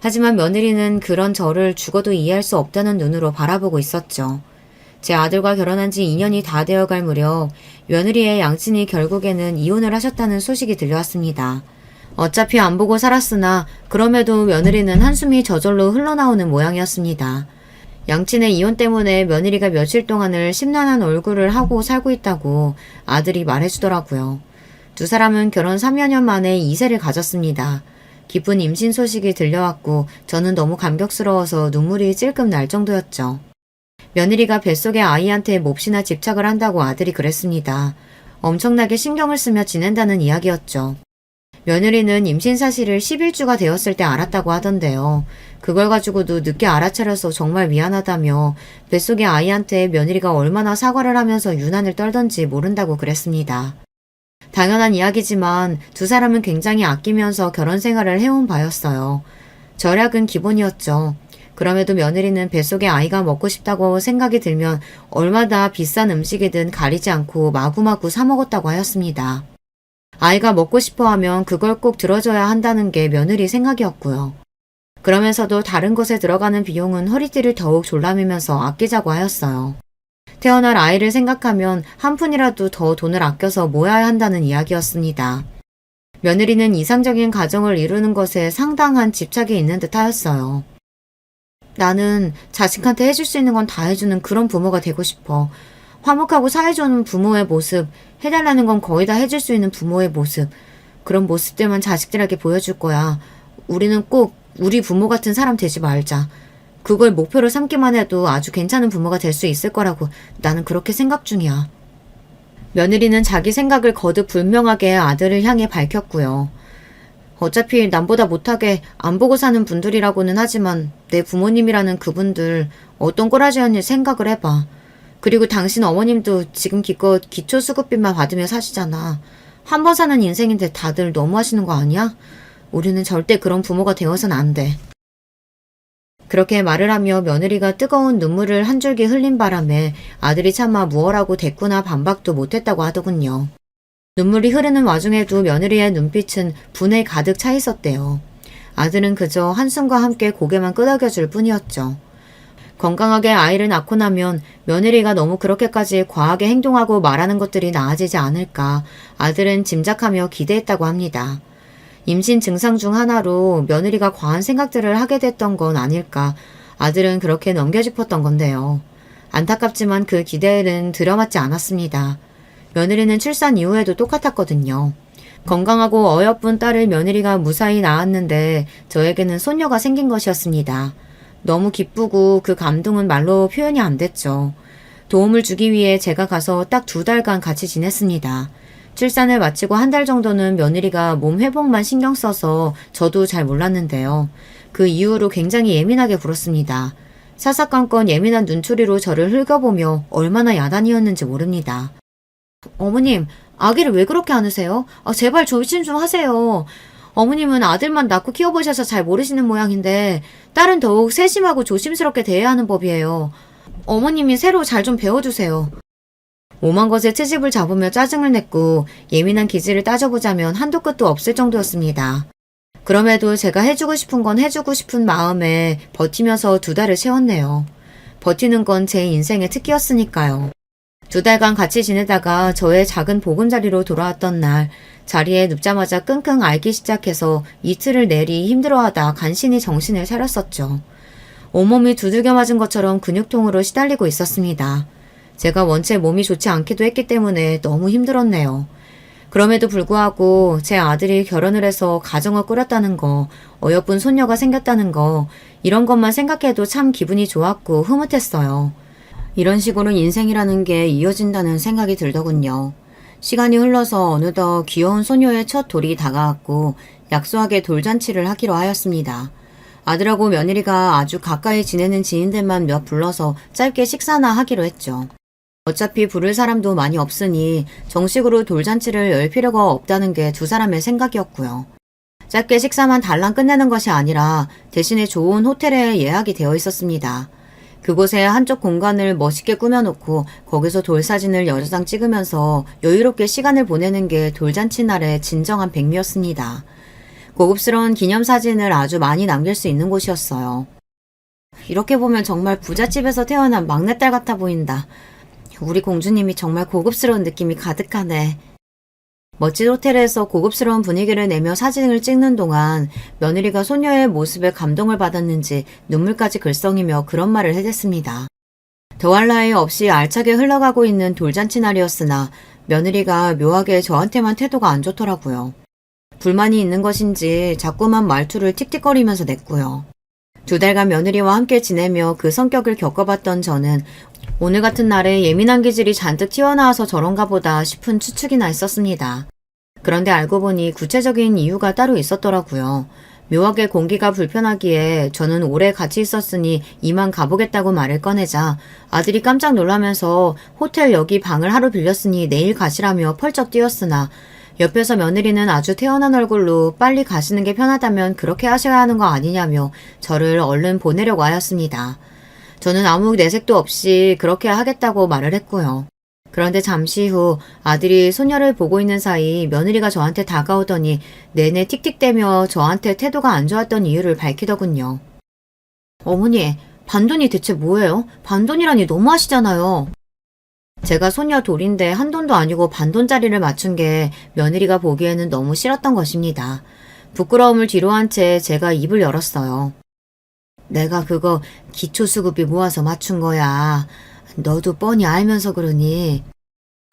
하지만 며느리는 그런 저를 죽어도 이해할 수 없다는 눈으로 바라보고 있었죠. 제 아들과 결혼한 지 2년이 다 되어갈 무렵 며느리의 양친이 결국에는 이혼을 하셨다는 소식이 들려왔습니다. 어차피 안 보고 살았으나 그럼에도 며느리는 한숨이 저절로 흘러나오는 모양이었습니다. 양친의 이혼 때문에 며느리가 며칠 동안을 심란한 얼굴을 하고 살고 있다고 아들이 말해주더라고요. 두 사람은 결혼 3여 년 만에 2세를 가졌습니다. 기쁜 임신 소식이 들려왔고 저는 너무 감격스러워서 눈물이 찔끔 날 정도였죠. 며느리가 뱃속의 아이한테 몹시나 집착을 한다고 아들이 그랬습니다. 엄청나게 신경을 쓰며 지낸다는 이야기였죠. 며느리는 임신 사실을 11주가 되었을 때 알았다고 하던데요. 그걸 가지고도 늦게 알아차려서 정말 미안하다며 뱃속의 아이한테 며느리가 얼마나 사과를 하면서 유난을 떨던지 모른다고 그랬습니다. 당연한 이야기지만 두 사람은 굉장히 아끼면서 결혼 생활을 해온 바였어요. 절약은 기본이었죠. 그럼에도 며느리는 뱃속에 아이가 먹고 싶다고 생각이 들면 얼마나 비싼 음식이든 가리지 않고 마구마구 사 먹었다고 하였습니다. 아이가 먹고 싶어 하면 그걸 꼭 들어줘야 한다는 게 며느리 생각이었고요. 그러면서도 다른 것에 들어가는 비용은 허리띠를 더욱 졸라매면서 아끼자고 하였어요. 태어날 아이를 생각하면 한 푼이라도 더 돈을 아껴서 모아야 한다는 이야기였습니다. 며느리는 이상적인 가정을 이루는 것에 상당한 집착이 있는 듯 하였어요. 나는 자식한테 해줄 수 있는 건 다 해주는 그런 부모가 되고 싶어. 화목하고 사회좋은 부모의 모습, 해달라는 건 거의 다 해줄 수 있는 부모의 모습. 그런 모습들만 자식들에게 보여줄 거야. 우리는 꼭 우리 부모 같은 사람 되지 말자. 그걸 목표로 삼기만 해도 아주 괜찮은 부모가 될 수 있을 거라고 나는 그렇게 생각 중이야. 며느리는 자기 생각을 거듭 분명하게 아들을 향해 밝혔고요. 어차피 남보다 못하게 안 보고 사는 분들이라고는 하지만 내 부모님이라는 그분들 어떤 꼬라지 생각을 해봐. 그리고 당신 어머님도 지금 기껏 기초수급비만 받으며 사시잖아. 한 번 사는 인생인데 다들 너무 하시는 거 아니야? 우리는 절대 그런 부모가 되어서는 안 돼. 그렇게 말을 하며 며느리가 뜨거운 눈물을 한 줄기 흘린 바람에 아들이 차마 무엇라고 대꾸나 반박도 못했다고 하더군요. 눈물이 흐르는 와중에도 며느리의 눈빛은 분에 가득 차 있었대요. 아들은 그저 한숨과 함께 고개만 끄덕여줄 뿐이었죠. 건강하게 아이를 낳고 나면 며느리가 너무 그렇게까지 과하게 행동하고 말하는 것들이 나아지지 않을까 아들은 짐작하며 기대했다고 합니다. 임신 증상 중 하나로 며느리가 과한 생각들을 하게 됐던 건 아닐까 아들은 그렇게 넘겨짚었던 건데요. 안타깝지만 그 기대는 들어맞지 않았습니다. 며느리는 출산 이후에도 똑같았거든요. 건강하고 어여쁜 딸을 며느리가 무사히 낳았는데 저에게는 손녀가 생긴 것이었습니다. 너무 기쁘고 그 감동은 말로 표현이 안 됐죠. 도움을 주기 위해 제가 가서 딱 2달간 같이 지냈습니다. 출산을 마치고 1달 정도는 며느리가 몸 회복만 신경 써서 저도 잘 몰랐는데요. 그 이후로 굉장히 예민하게 굴었습니다. 사사건건 예민한 눈초리로 저를 훑어보며 얼마나 야단이었는지 모릅니다. 어머님, 아기를 왜 그렇게 안으세요? 제발 조심 좀 하세요. 어머님은 아들만 낳고 키워보셔서 잘 모르시는 모양인데 딸은 더욱 세심하고 조심스럽게 대해야 하는 법이에요. 어머님이 새로 잘 좀 배워주세요. 오만 것에 트집을 잡으며 짜증을 냈고 예민한 기질을 따져보자면 한도 끝도 없을 정도였습니다. 그럼에도 제가 해주고 싶은 건 해주고 싶은 마음에 버티면서 2달을 채웠네요. 버티는 건 제 인생의 특기였으니까요. 2달간 같이 지내다가 저의 작은 보금자리로 돌아왔던 날 자리에 눕자마자 끙끙 앓기 시작해서 이틀을 내리 힘들어하다 간신히 정신을 차렸었죠. 온몸이 두들겨 맞은 것처럼 근육통으로 시달리고 있었습니다. 제가 원체 몸이 좋지 않기도 했기 때문에 너무 힘들었네요. 그럼에도 불구하고 제 아들이 결혼을 해서 가정을 꾸렸다는 거, 어여쁜 손녀가 생겼다는 거, 이런 것만 생각해도 참 기분이 좋았고 흐뭇했어요. 이런 식으로 인생이라는 게 이어진다는 생각이 들더군요. 시간이 흘러서 어느덧 귀여운 소녀의 첫 돌이 다가왔고 약소하게 돌잔치를 하기로 하였습니다. 아들하고 며느리가 아주 가까이 지내는 지인들만 몇 불러서 짧게 식사나 하기로 했죠. 어차피 부를 사람도 많이 없으니 정식으로 돌잔치를 열 필요가 없다는 게 2사람의 생각이었고요. 짧게 식사만 달랑 끝내는 것이 아니라 대신에 좋은 호텔에 예약이 되어 있었습니다. 그곳에 한쪽 공간을 멋있게 꾸며놓고 거기서 돌사진을 여러 장 찍으면서 여유롭게 시간을 보내는 게 돌잔치 날의 진정한 백미였습니다. 고급스러운 기념사진을 아주 많이 남길 수 있는 곳이었어요. 이렇게 보면 정말 부잣집에서 태어난 막내딸 같아 보인다. 우리 공주님이 정말 고급스러운 느낌이 가득하네. 멋진 호텔에서 고급스러운 분위기를 내며 사진을 찍는 동안 며느리가 소녀의 모습에 감동을 받았는지 눈물까지 글썽이며 그런 말을 해댔습니다. 더할 나위 없이 알차게 흘러가고 있는 돌잔치 날이었으나 며느리가 묘하게 저한테만 태도가 안 좋더라고요. 불만이 있는 것인지 자꾸만 말투를 틱틱거리면서 냈고요. 2달간 며느리와 함께 지내며 그 성격을 겪어봤던 저는 오늘 같은 날에 예민한 기질이 잔뜩 튀어나와서 저런가 보다 싶은 추측이나 했었습니다. 그런데 알고 보니 구체적인 이유가 따로 있었더라고요. 묘하게 공기가 불편하기에 저는 오래 같이 있었으니 이만 가보겠다고 말을 꺼내자 아들이 깜짝 놀라면서 호텔 여기 방을 하루 빌렸으니 내일 가시라며 펄쩍 뛰었으나 옆에서 며느리는 아주 태연한 얼굴로 빨리 가시는 게 편하다면 그렇게 하셔야 하는 거 아니냐며 저를 얼른 보내려고 하였습니다. 저는 아무 내색도 없이 그렇게 하겠다고 말을 했고요. 그런데 잠시 후 아들이 소녀를 보고 있는 사이 며느리가 저한테 다가오더니 내내 틱틱대며 저한테 태도가 안 좋았던 이유를 밝히더군요. 어머니, 반돈이 대체 뭐예요? 반돈이라니 너무하시잖아요. 제가 소녀 돌인데 한 돈도 아니고 반돈짜리를 맞춘 게 며느리가 보기에는 너무 싫었던 것입니다. 부끄러움을 뒤로한 채 제가 입을 열었어요. 내가 그거 기초수급비 모아서 맞춘 거야. 너도 뻔히 알면서 그러니.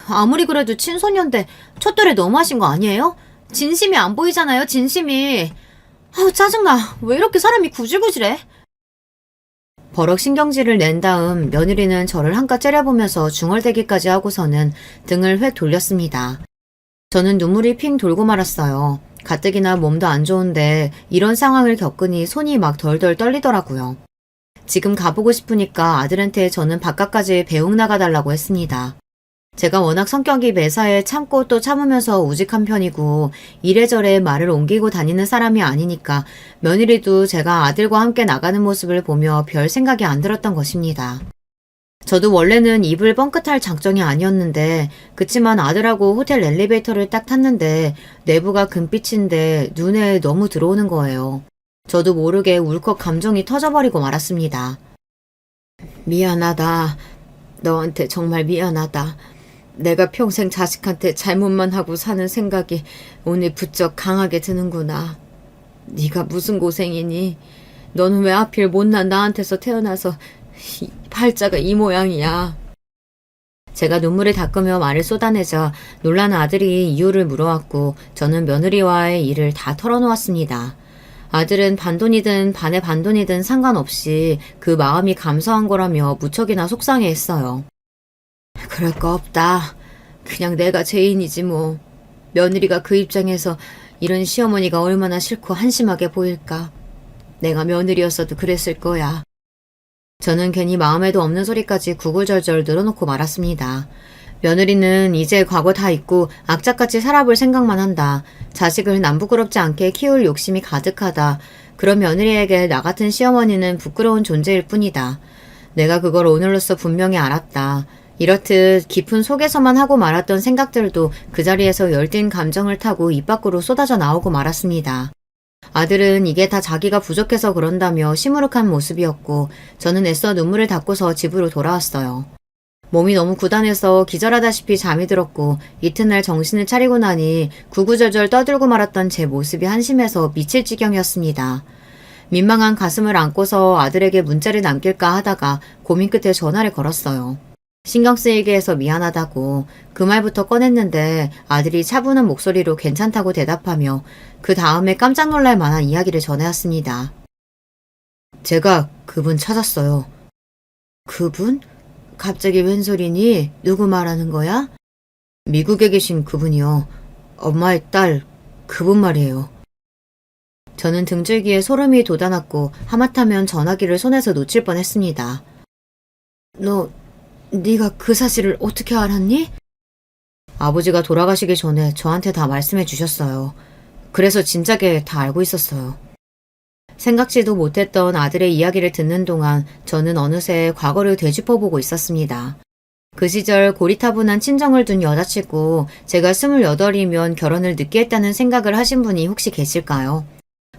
아무리 그래도 친손녀인데 첫돌에 너무하신 거 아니에요? 진심이 안 보이잖아요, 진심이. 아우 짜증나. 왜 이렇게 사람이 구질구질해? 버럭 신경질을 낸 다음 며느리는 저를 한껏 째려보면서 중얼대기까지 하고서는 등을 획 돌렸습니다. 저는 눈물이 핑 돌고 말았어요. 가뜩이나 몸도 안 좋은데 이런 상황을 겪으니 손이 막 덜덜 떨리더라고요. 지금 가보고 싶으니까 아들한테 저는 바깥까지 배웅 나가달라고 했습니다. 제가 워낙 성격이 매사에 참고 또 참으면서 우직한 편이고 이래저래 말을 옮기고 다니는 사람이 아니니까 며느리도 제가 아들과 함께 나가는 모습을 보며 별 생각이 안 들었던 것입니다. 저도 원래는 입을 뻥끗할 작정이 아니었는데 그치만 아들하고 호텔 엘리베이터를 딱 탔는데 내부가 금빛인데 눈에 너무 들어오는 거예요. 저도 모르게 울컥 감정이 터져버리고 말았습니다. 미안하다. 너한테 정말 미안하다. 내가 평생 자식한테 잘못만 하고 사는 생각이 오늘 부쩍 강하게 드는구나. 네가 무슨 고생이니? 너는 왜 하필 못난 나한테서 태어나서 팔자가 이 모양이야. 제가 눈물을 닦으며 말을 쏟아내자 놀란 아들이 이유를 물어왔고 저는 며느리와의 일을 다 털어놓았습니다. 아들은 반돈이든 반의 반돈이든 상관없이 그 마음이 감사한 거라며 무척이나 속상해했어요. 그럴 거 없다. 그냥 내가 죄인이지 뭐. 며느리가 그 입장에서 이런 시어머니가 얼마나 싫고 한심하게 보일까. 내가 며느리였어도 그랬을 거야. 저는 괜히 마음에도 없는 소리까지 구구절절 늘어놓고 말았습니다. 며느리는 이제 과거 다 잊고 악착같이 살아볼 생각만 한다. 자식을 남부끄럽지 않게 키울 욕심이 가득하다. 그런 며느리에게 나 같은 시어머니는 부끄러운 존재일 뿐이다. 내가 그걸 오늘로써 분명히 알았다. 이렇듯 깊은 속에서만 하고 말았던 생각들도 그 자리에서 열띤 감정을 타고 입 밖으로 쏟아져 나오고 말았습니다. 아들은 이게 다 자기가 부족해서 그런다며 시무룩한 모습이었고 저는 애써 눈물을 닦고서 집으로 돌아왔어요. 몸이 너무 고단해서 기절하다시피 잠이 들었고 이튿날 정신을 차리고 나니 구구절절 떠들고 말았던 제 모습이 한심해서 미칠 지경이었습니다. 민망한 가슴을 안고서 아들에게 문자를 남길까 하다가 고민 끝에 전화를 걸었어요. 신경 쓰이게 해서 미안하다고 그 말부터 꺼냈는데 아들이 차분한 목소리로 괜찮다고 대답하며 그 다음에 깜짝 놀랄 만한 이야기를 전해왔습니다. 제가 그분 찾았어요. 그분? 갑자기 웬 소리니? 누구 말하는 거야? 미국에 계신 그분이요. 엄마의 딸, 그분 말이에요. 저는 등줄기에 소름이 돋아났고 하마터면 전화기를 손에서 놓칠 뻔했습니다. 네가 그 사실을 어떻게 알았니? 아버지가 돌아가시기 전에 저한테 다 말씀해 주셨어요. 그래서 진작에 다 알고 있었어요. 생각지도 못했던 아들의 이야기를 듣는 동안 저는 어느새 과거를 되짚어보고 있었습니다. 그 시절 고리타분한 친정을 둔 여자치고 제가 28이면 결혼을 늦게 했다는 생각을 하신 분이 혹시 계실까요?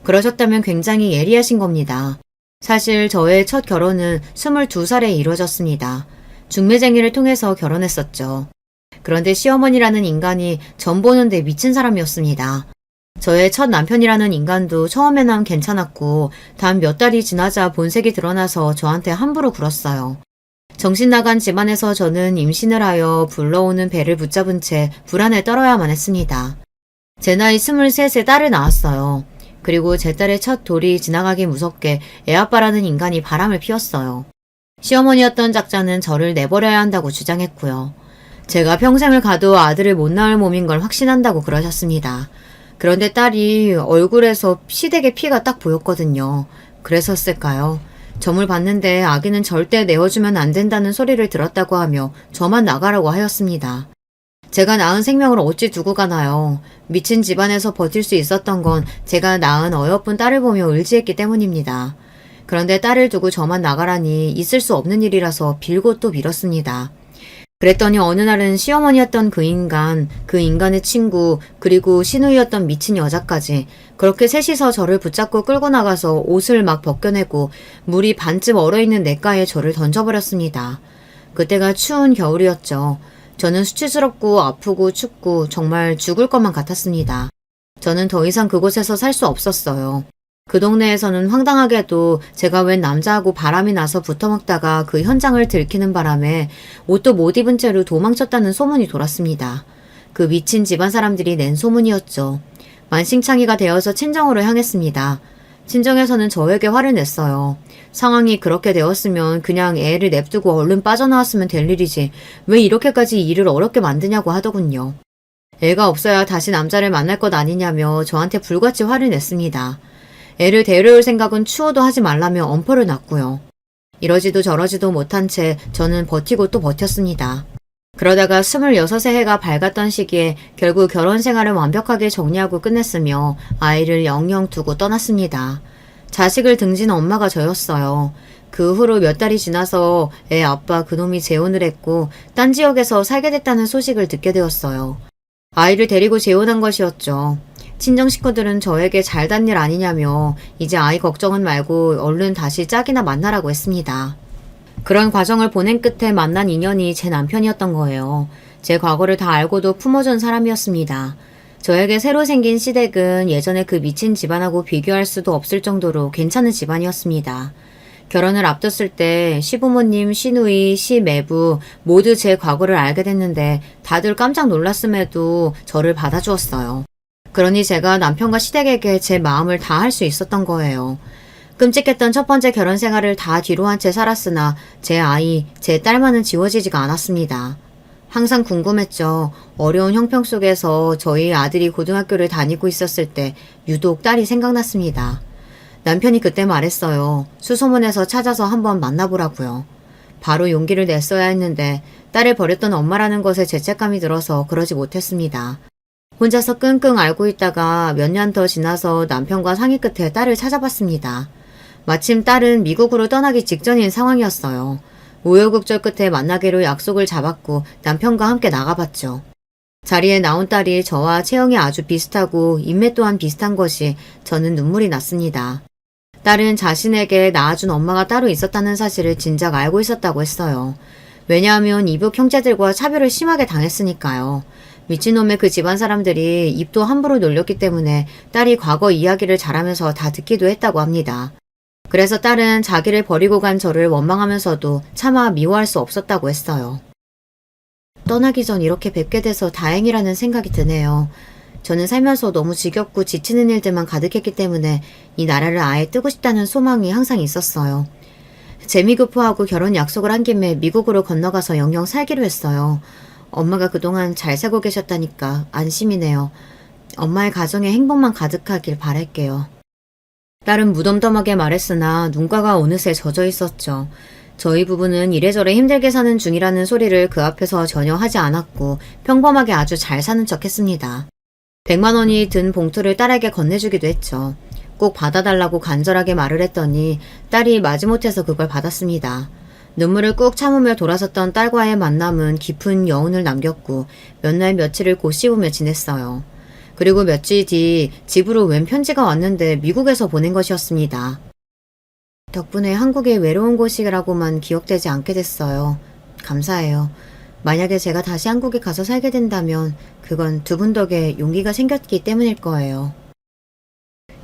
그러셨다면 굉장히 예리하신 겁니다. 사실 저의 첫 결혼은 22살에 이루어졌습니다. 중매쟁이를 통해서 결혼했었죠. 그런데 시어머니라는 인간이 전 보는데 미친 사람이었습니다. 저의 첫 남편이라는 인간도 처음에는 괜찮았고 단 몇 달이 지나자 본색이 드러나서 저한테 함부로 굴었어요. 정신 나간 집안에서 저는 임신을 하여 불러오는 배를 붙잡은 채 불안에 떨어야만 했습니다. 제 나이 23세 딸을 낳았어요. 그리고 제 딸의 첫 돌이 지나가기 무섭게 애아빠라는 인간이 바람을 피웠어요. 시어머니였던 작자는 저를 내버려야 한다고 주장했고요. 제가 평생을 가도 아들을 못 낳을 몸인 걸 확신한다고 그러셨습니다. 그런데 딸이 얼굴에서 시댁의 피가 딱 보였거든요. 그래서였을까요? 점을 봤는데 아기는 절대 내어주면 안 된다는 소리를 들었다고 하며 저만 나가라고 하였습니다. 제가 낳은 생명을 어찌 두고 가나요? 미친 집안에서 버틸 수 있었던 건 제가 낳은 어여쁜 딸을 보며 의지했기 때문입니다. 그런데 딸을 두고 저만 나가라니 있을 수 없는 일이라서 빌고 또 빌었습니다. 그랬더니 어느 날은 시어머니였던 그 인간의 친구, 그리고 시누이였던 미친 여자까지 그렇게 셋이서 저를 붙잡고 끌고 나가서 옷을 막 벗겨내고 물이 반쯤 얼어있는 냇가에 저를 던져버렸습니다. 그때가 추운 겨울이었죠. 저는 수치스럽고 아프고 춥고 정말 죽을 것만 같았습니다. 저는 더 이상 그곳에서 살 수 없었어요. 그 동네에서는 황당하게도 제가 웬 남자하고 바람이 나서 붙어먹다가 그 현장을 들키는 바람에 옷도 못 입은 채로 도망쳤다는 소문이 돌았습니다. 그 미친 집안 사람들이 낸 소문이었죠. 만신창이가 되어서 친정으로 향했습니다. 친정에서는 저에게 화를 냈어요. 상황이 그렇게 되었으면 그냥 애를 냅두고 얼른 빠져나왔으면 될 일이지 왜 이렇게까지 일을 어렵게 만드냐고 하더군요. 애가 없어야 다시 남자를 만날 것 아니냐며 저한테 불같이 화를 냈습니다. 애를 데려올 생각은 추워도 하지 말라며 엄포를 놨고요. 이러지도 저러지도 못한 채 저는 버티고 또 버텼습니다. 그러다가 26의 해가 밝았던 시기에 결국 결혼 생활을 완벽하게 정리하고 끝냈으며 아이를 영영 두고 떠났습니다. 자식을 등진 엄마가 저였어요. 그 후로 몇 달이 지나서 애 아빠 그놈이 재혼을 했고 딴 지역에서 살게 됐다는 소식을 듣게 되었어요. 아이를 데리고 재혼한 것이었죠. 친정 식구들은 저에게 잘단 일 아니냐며 이제 아이 걱정은 말고 얼른 다시 짝이나 만나라고 했습니다. 그런 과정을 보낸 끝에 만난 인연이 제 남편이었던 거예요. 제 과거를 다 알고도 품어준 사람이었습니다. 저에게 새로 생긴 시댁은 예전에 그 미친 집안하고 비교할 수도 없을 정도로 괜찮은 집안이었습니다. 결혼을 앞뒀을 때 시부모님, 시누이, 시매부 모두 제 과거를 알게 됐는데 다들 깜짝 놀랐음에도 저를 받아주었어요. 그러니 제가 남편과 시댁에게 제 마음을 다 할 수 있었던 거예요. 끔찍했던 첫 번째 결혼 생활을 다 뒤로 한 채 살았으나 제 아이, 제 딸만은 지워지지가 않았습니다. 항상 궁금했죠. 어려운 형평 속에서 저희 아들이 고등학교를 다니고 있었을 때 유독 딸이 생각났습니다. 남편이 그때 말했어요. 수소문해서 찾아서 한번 만나보라고요. 바로 용기를 냈어야 했는데 딸을 버렸던 엄마라는 것에 죄책감이 들어서 그러지 못했습니다. 혼자서 끙끙 앓고 있다가 몇 년 더 지나서 남편과 상의 끝에 딸을 찾아봤습니다. 마침 딸은 미국으로 떠나기 직전인 상황이었어요. 우여곡절 끝에 만나기로 약속을 잡았고 남편과 함께 나가봤죠. 자리에 나온 딸이 저와 체형이 아주 비슷하고 인매 또한 비슷한 것이 저는 눈물이 났습니다. 딸은 자신에게 낳아준 엄마가 따로 있었다는 사실을 진작 알고 있었다고 했어요. 왜냐하면 이북 형제들과 차별을 심하게 당했으니까요. 미친놈의 그 집안 사람들이 입도 함부로 놀렸기 때문에 딸이 과거 이야기를 잘하면서 다 듣기도 했다고 합니다. 그래서 딸은 자기를 버리고 간 저를 원망하면서도 차마 미워할 수 없었다고 했어요. 떠나기 전 이렇게 뵙게 돼서 다행이라는 생각이 드네요. 저는 살면서 너무 지겹고 지치는 일들만 가득했기 때문에 이 나라를 아예 뜨고 싶다는 소망이 항상 있었어요. 재미급포하고 결혼 약속을 한 김에 미국으로 건너가서 영영 살기로 했어요. 엄마가 그동안 잘 살고 계셨다니까 안심이네요. 엄마의 가정에 행복만 가득하길 바랄게요. 딸은 무덤덤하게 말했으나 눈가가 어느새 젖어 있었죠. 저희 부부는 이래저래 힘들게 사는 중이라는 소리를 그 앞에서 전혀 하지 않았고 평범하게 아주 잘 사는 척 했습니다. 100만 원이 든 봉투를 딸에게 건네주기도 했죠. 꼭 받아달라고 간절하게 말을 했더니 딸이 마지못해서 그걸 받았습니다. 눈물을 꾹 참으며 돌아섰던 딸과의 만남은 깊은 여운을 남겼고 몇 날 며칠을 곧 씹으며 지냈어요. 그리고 며칠 뒤 집으로 웬 편지가 왔는데 미국에서 보낸 것이었습니다. 덕분에 한국이 외로운 곳이라고만 기억되지 않게 됐어요. 감사해요. 만약에 제가 다시 한국에 가서 살게 된다면 그건 두 분 덕에 용기가 생겼기 때문일 거예요.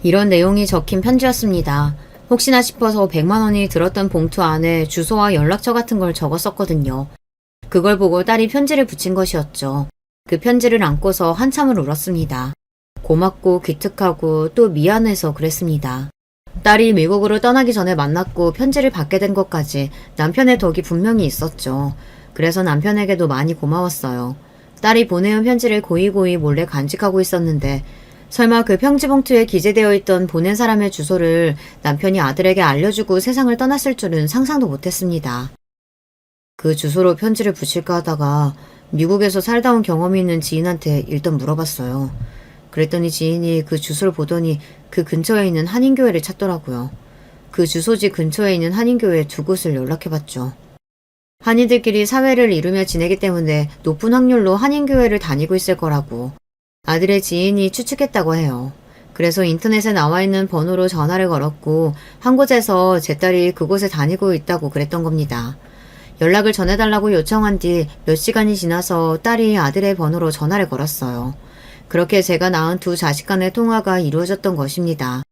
이런 내용이 적힌 편지였습니다. 혹시나 싶어서 100만 원이 들었던 봉투 안에 주소와 연락처 같은 걸 적었었거든요. 그걸 보고 딸이 편지를 붙인 것이었죠. 그 편지를 안고서 한참을 울었습니다. 고맙고 기특하고 또 미안해서 그랬습니다. 딸이 미국으로 떠나기 전에 만났고 편지를 받게 된 것까지 남편의 덕이 분명히 있었죠. 그래서 남편에게도 많이 고마웠어요. 딸이 보내온 편지를 고이고이 몰래 간직하고 있었는데 설마 그 편지봉투에 기재되어 있던 보낸 사람의 주소를 남편이 아들에게 알려주고 세상을 떠났을 줄은 상상도 못했습니다. 그 주소로 편지를 붙일까 하다가 미국에서 살다 온 경험이 있는 지인한테 일단 물어봤어요. 그랬더니 지인이 그 주소를 보더니 그 근처에 있는 한인교회를 찾더라고요. 그 주소지 근처에 있는 한인교회 두 곳을 연락해봤죠. 한인들끼리 사회를 이루며 지내기 때문에 높은 확률로 한인교회를 다니고 있을 거라고 아들의 지인이 추측했다고 해요. 그래서 인터넷에 나와 있는 번호로 전화를 걸었고 한 곳에서 제 딸이 그곳에 다니고 있다고 그랬던 겁니다. 연락을 전해달라고 요청한 뒤 몇 시간이 지나서 딸이 아들의 번호로 전화를 걸었어요. 그렇게 제가 낳은 두 자식 간의 통화가 이루어졌던 것입니다.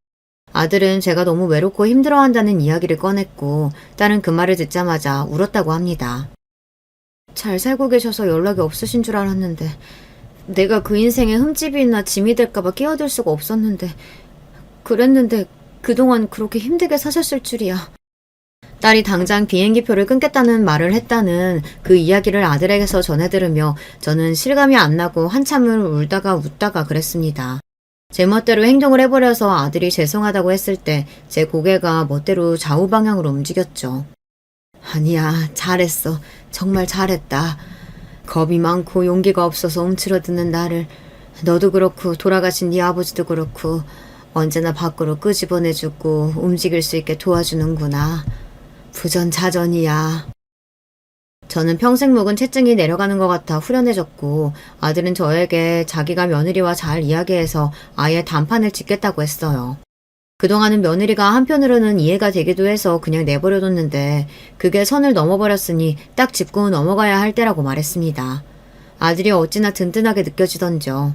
아들은 제가 너무 외롭고 힘들어한다는 이야기를 꺼냈고 딸은 그 말을 듣자마자 울었다고 합니다. 잘 살고 계셔서 연락이 없으신 줄 알았는데 내가 그 인생에 흠집이나 짐이 될까봐 끼어들 수가 없었는데 그랬는데 그동안 그렇게 힘들게 사셨을 줄이야. 딸이 당장 비행기표를 끊겠다는 말을 했다는 그 이야기를 아들에게서 전해 들으며 저는 실감이 안 나고 한참을 울다가 웃다가 그랬습니다. 제 멋대로 행동을 해버려서 아들이 죄송하다고 했을 때 제 고개가 멋대로 좌우 방향으로 움직였죠. 아니야, 잘했어. 정말 잘했다. 겁이 많고 용기가 없어서 움츠러드는 나를 너도 그렇고 돌아가신 네 아버지도 그렇고 언제나 밖으로 끄집어내주고 움직일 수 있게 도와주는구나. 부전자전이야. 저는 평생 묵은 체증이 내려가는 것 같아 후련해졌고 아들은 저에게 자기가 며느리와 잘 이야기해서 아예 단판을 짓겠다고 했어요. 그동안은 며느리가 한편으로는 이해가 되기도 해서 그냥 내버려뒀는데 그게 선을 넘어버렸으니 딱 짚고 넘어가야 할 때라고 말했습니다. 아들이 어찌나 든든하게 느껴지던지요.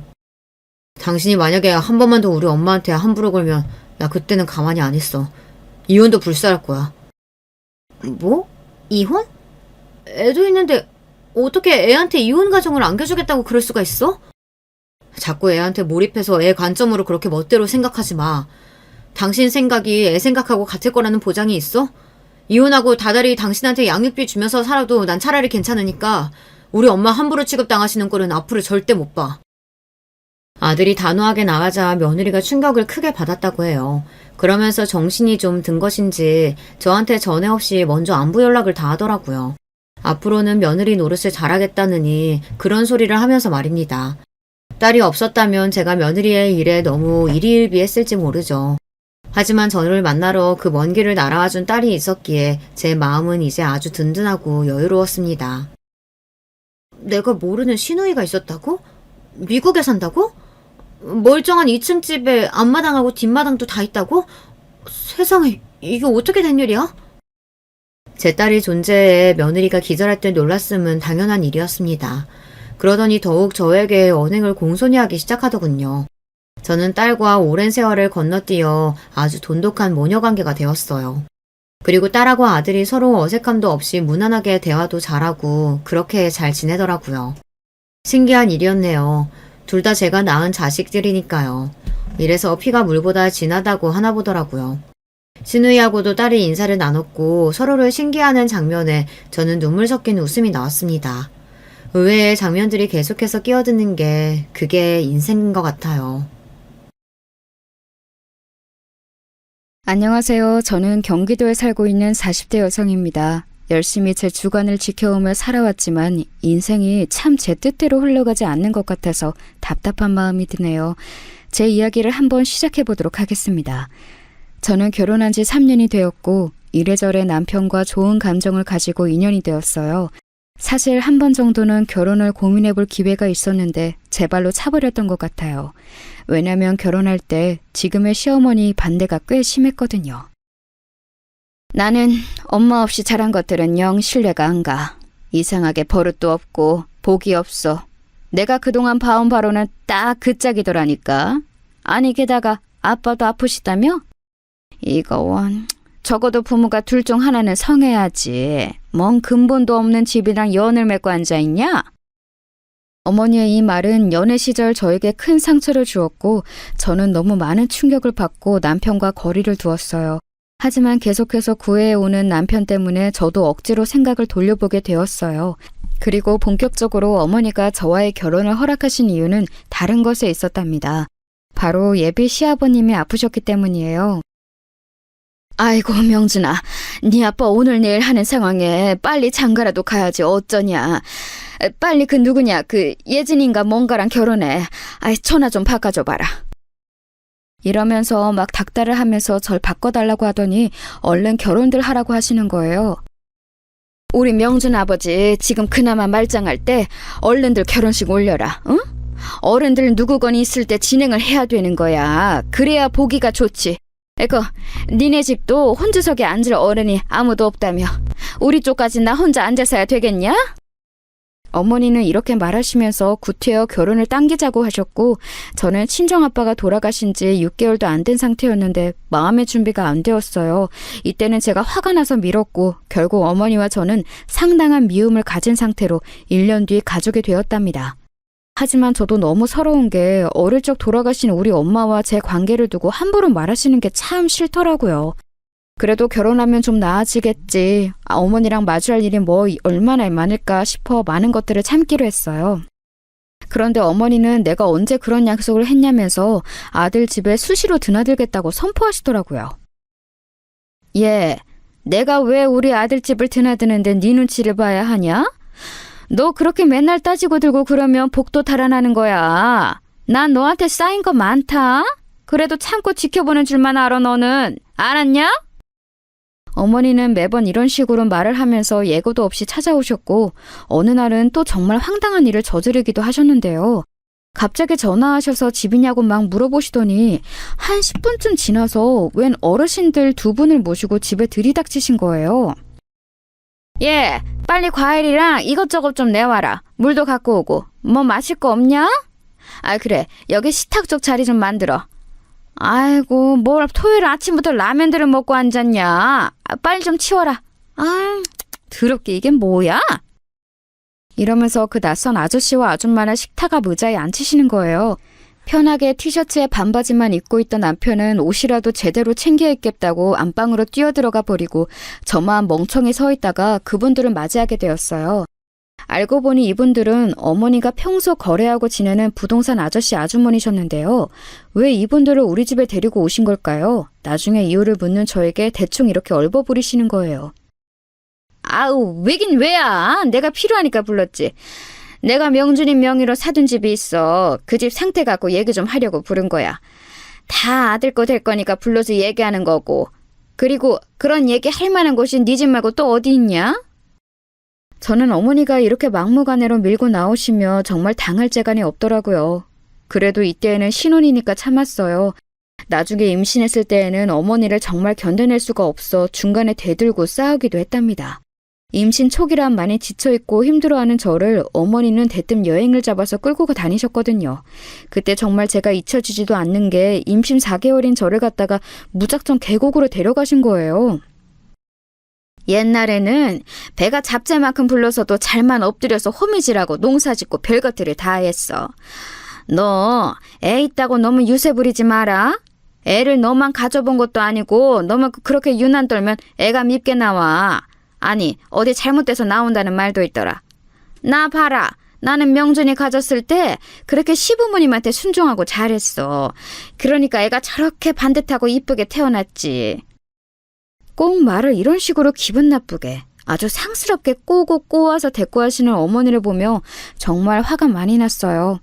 당신이 만약에 한 번만 더 우리 엄마한테 함부로 걸면 나 그때는 가만히 안 있어. 이혼도 불사할 거야. 뭐? 이혼? 애도 있는데 어떻게 애한테 이혼 가정을 안겨주겠다고 그럴 수가 있어? 자꾸 애한테 몰입해서 애 관점으로 그렇게 멋대로 생각하지 마. 당신 생각이 애 생각하고 같을 거라는 보장이 있어? 이혼하고 다달이 당신한테 양육비 주면서 살아도 난 차라리 괜찮으니까 우리 엄마 함부로 취급당하시는 꼴은 앞으로 절대 못 봐. 아들이 단호하게 나가자 며느리가 충격을 크게 받았다고 해요. 그러면서 정신이 좀 든 것인지 저한테 전에 없이 먼저 안부 연락을 다 하더라고요. 앞으로는 며느리 노릇을 잘하겠다느니 그런 소리를 하면서 말입니다. 딸이 없었다면 제가 며느리의 일에 너무 일희일비했을지 모르죠. 하지만 저를 만나러 그 먼 길을 날아와준 딸이 있었기에 제 마음은 이제 아주 든든하고 여유로웠습니다. 내가 모르는 시누이가 있었다고? 미국에 산다고? 멀쩡한 2층 집에 앞마당하고 뒷마당도 다 있다고? 세상에, 이게 어떻게 된 일이야? 제 딸이 존재해 며느리가 기절할 때 놀랐음은 당연한 일이었습니다. 그러더니 더욱 저에게 언행을 공손히 하기 시작하더군요. 저는 딸과 오랜 세월을 건너뛰어 아주 돈독한 모녀관계가 되었어요. 그리고 딸하고 아들이 서로 어색함도 없이 무난하게 대화도 잘하고 그렇게 잘 지내더라고요. 신기한 일이었네요. 둘 다 제가 낳은 자식들이니까요. 이래서 피가 물보다 진하다고 하나 보더라고요. 시누이하고도 딸이 인사를 나눴고 서로를 신기해하는 장면에 저는 눈물 섞인 웃음이 나왔습니다. 의외의 장면들이 계속해서 끼어드는 게 그게 인생인 것 같아요. 안녕하세요. 저는 경기도에 살고 있는 40대 여성입니다. 열심히 제 주관을 지켜오며 살아왔지만 인생이 참 제 뜻대로 흘러가지 않는 것 같아서 답답한 마음이 드네요. 제 이야기를 한번 시작해 보도록 하겠습니다. 저는 결혼한 지 3년이 되었고 이래저래 남편과 좋은 감정을 가지고 인연이 되었어요. 사실 한 번 정도는 결혼을 고민해 볼 기회가 있었는데 제 발로 차버렸던 것 같아요. 왜냐면 결혼할 때 지금의 시어머니 반대가 꽤 심했거든요. 나는 엄마 없이 자란 것들은 영 신뢰가 안 가. 이상하게 버릇도 없고 복이 없어. 내가 그동안 봐온 바로는 딱 그 짝이더라니까. 아니 게다가 아빠도 아프시다며? 이거 원... 적어도 부모가 둘 중 하나는 성해야지. 뭔 근본도 없는 집이랑 연을 맺고 앉아있냐? 어머니의 이 말은 연애 시절 저에게 큰 상처를 주었고 저는 너무 많은 충격을 받고 남편과 거리를 두었어요. 하지만 계속해서 구애해오는 남편 때문에 저도 억지로 생각을 돌려보게 되었어요. 그리고 본격적으로 어머니가 저와의 결혼을 허락하신 이유는 다른 것에 있었답니다. 바로 예비 시아버님이 아프셨기 때문이에요. 아이고 명준아, 네 아빠 오늘 내일 하는 상황에 빨리 장가라도 가야지 어쩌냐. 빨리 그 누구냐, 그 예진인가 뭔가랑 결혼해. 아이 전화 좀 바꿔줘봐라. 이러면서 막 닥달을 하면서 절 바꿔달라고 하더니 얼른 결혼들 하라고 하시는 거예요. 우리 명준 아버지 지금 그나마 말짱할 때 얼른들 결혼식 올려라. 응? 어른들 누구건이 있을 때 진행을 해야 되는 거야. 그래야 보기가 좋지. 에거, 니네 집도 혼주석에 앉을 어른이 아무도 없다며. 우리 쪽까지 나 혼자 앉아서야 되겠냐? 어머니는 이렇게 말하시면서 구태여 결혼을 당기자고 하셨고 저는 친정아빠가 돌아가신 지 6개월도 안 된 상태였는데 마음의 준비가 안 되었어요. 이때는 제가 화가 나서 밀었고 결국 어머니와 저는 상당한 미움을 가진 상태로 1년 뒤 가족이 되었답니다. 하지만 저도 너무 서러운 게 어릴 적 돌아가신 우리 엄마와 제 관계를 두고 함부로 말하시는 게 참 싫더라고요. 그래도 결혼하면 좀 나아지겠지. 어머니랑 마주할 일이 뭐 얼마나 많을까 싶어 많은 것들을 참기로 했어요. 그런데 어머니는 내가 언제 그런 약속을 했냐면서 아들 집에 수시로 드나들겠다고 선포하시더라고요. 얘, 내가 왜 우리 아들 집을 드나드는데 네 눈치를 봐야 하냐? 너 그렇게 맨날 따지고 들고 그러면 복도 달아나는 거야. 난 너한테 쌓인 거 많다. 그래도 참고 지켜보는 줄만 알아 너는. 알았냐? 어머니는 매번 이런 식으로 말을 하면서 예고도 없이 찾아오셨고 어느 날은 또 정말 황당한 일을 저지르기도 하셨는데요. 갑자기 전화하셔서 집이냐고 막 물어보시더니 한 10분쯤 지나서 웬 어르신들 2분을 모시고 집에 들이닥치신 거예요. 예, 빨리 과일이랑 이것저것 좀 내와라. 물도 갖고 오고. 뭐 마실 거 없냐? 아 그래, 여기 식탁 쪽 자리 좀 만들어. 아이고, 뭘 토요일 아침부터 라면들을 먹고 앉았냐. 빨리 좀 치워라. 아, 더럽게 이게 뭐야? 이러면서 그 낯선 아저씨와 아줌마를 식탁 앞 의자에 앉히시는 거예요. 편하게 티셔츠에 반바지만 입고 있던 남편은 옷이라도 제대로 챙겨 입겠다고 안방으로 뛰어들어가 버리고 저만 멍청히 서 있다가 그분들을 맞이하게 되었어요. 알고 보니 이분들은 어머니가 평소 거래하고 지내는 부동산 아저씨 아주머니셨는데요. 왜 이분들을 우리 집에 데리고 오신 걸까요? 나중에 이유를 묻는 저에게 대충 이렇게 얼버무리시는 거예요. 아우, 왜긴 왜야? 내가 필요하니까 불렀지. 내가 명준이 명의로 사둔 집이 있어. 그 집 상태 갖고 얘기 좀 하려고 부른 거야. 다 아들 거 될 거니까 불러서 얘기하는 거고. 그리고 그런 얘기 할 만한 곳이 네 집 말고 또 어디 있냐? 저는 어머니가 이렇게 막무가내로 밀고 나오시며 정말 당할 재간이 없더라고요. 그래도 이때에는 신혼이니까 참았어요. 나중에 임신했을 때에는 어머니를 정말 견뎌낼 수가 없어 중간에 대들고 싸우기도 했답니다. 임신 초기란 많이 지쳐있고 힘들어하는 저를 어머니는 대뜸 여행을 잡아서 끌고 다니셨거든요. 그때 정말 제가 잊혀지지도 않는 게 임신 4개월인 저를 갖다가 무작정 계곡으로 데려가신 거예요. 옛날에는 배가 잡채만큼 불러서도 잘만 엎드려서 호미질하고 농사짓고 별것들을 다 했어. 너 애 있다고 너무 유세 부리지 마라. 애를 너만 가져본 것도 아니고 너무 그렇게 유난 떨면 애가 밉게 나와. 아니, 어디 잘못돼서 나온다는 말도 있더라. 나 봐라. 나는 명준이 가졌을 때 그렇게 시부모님한테 순종하고 잘했어. 그러니까 애가 저렇게 반듯하고 이쁘게 태어났지. 꼭 말을 이런 식으로 기분 나쁘게 아주 상스럽게 꼬고 꼬아서 대꾸하시는 어머니를 보며 정말 화가 많이 났어요.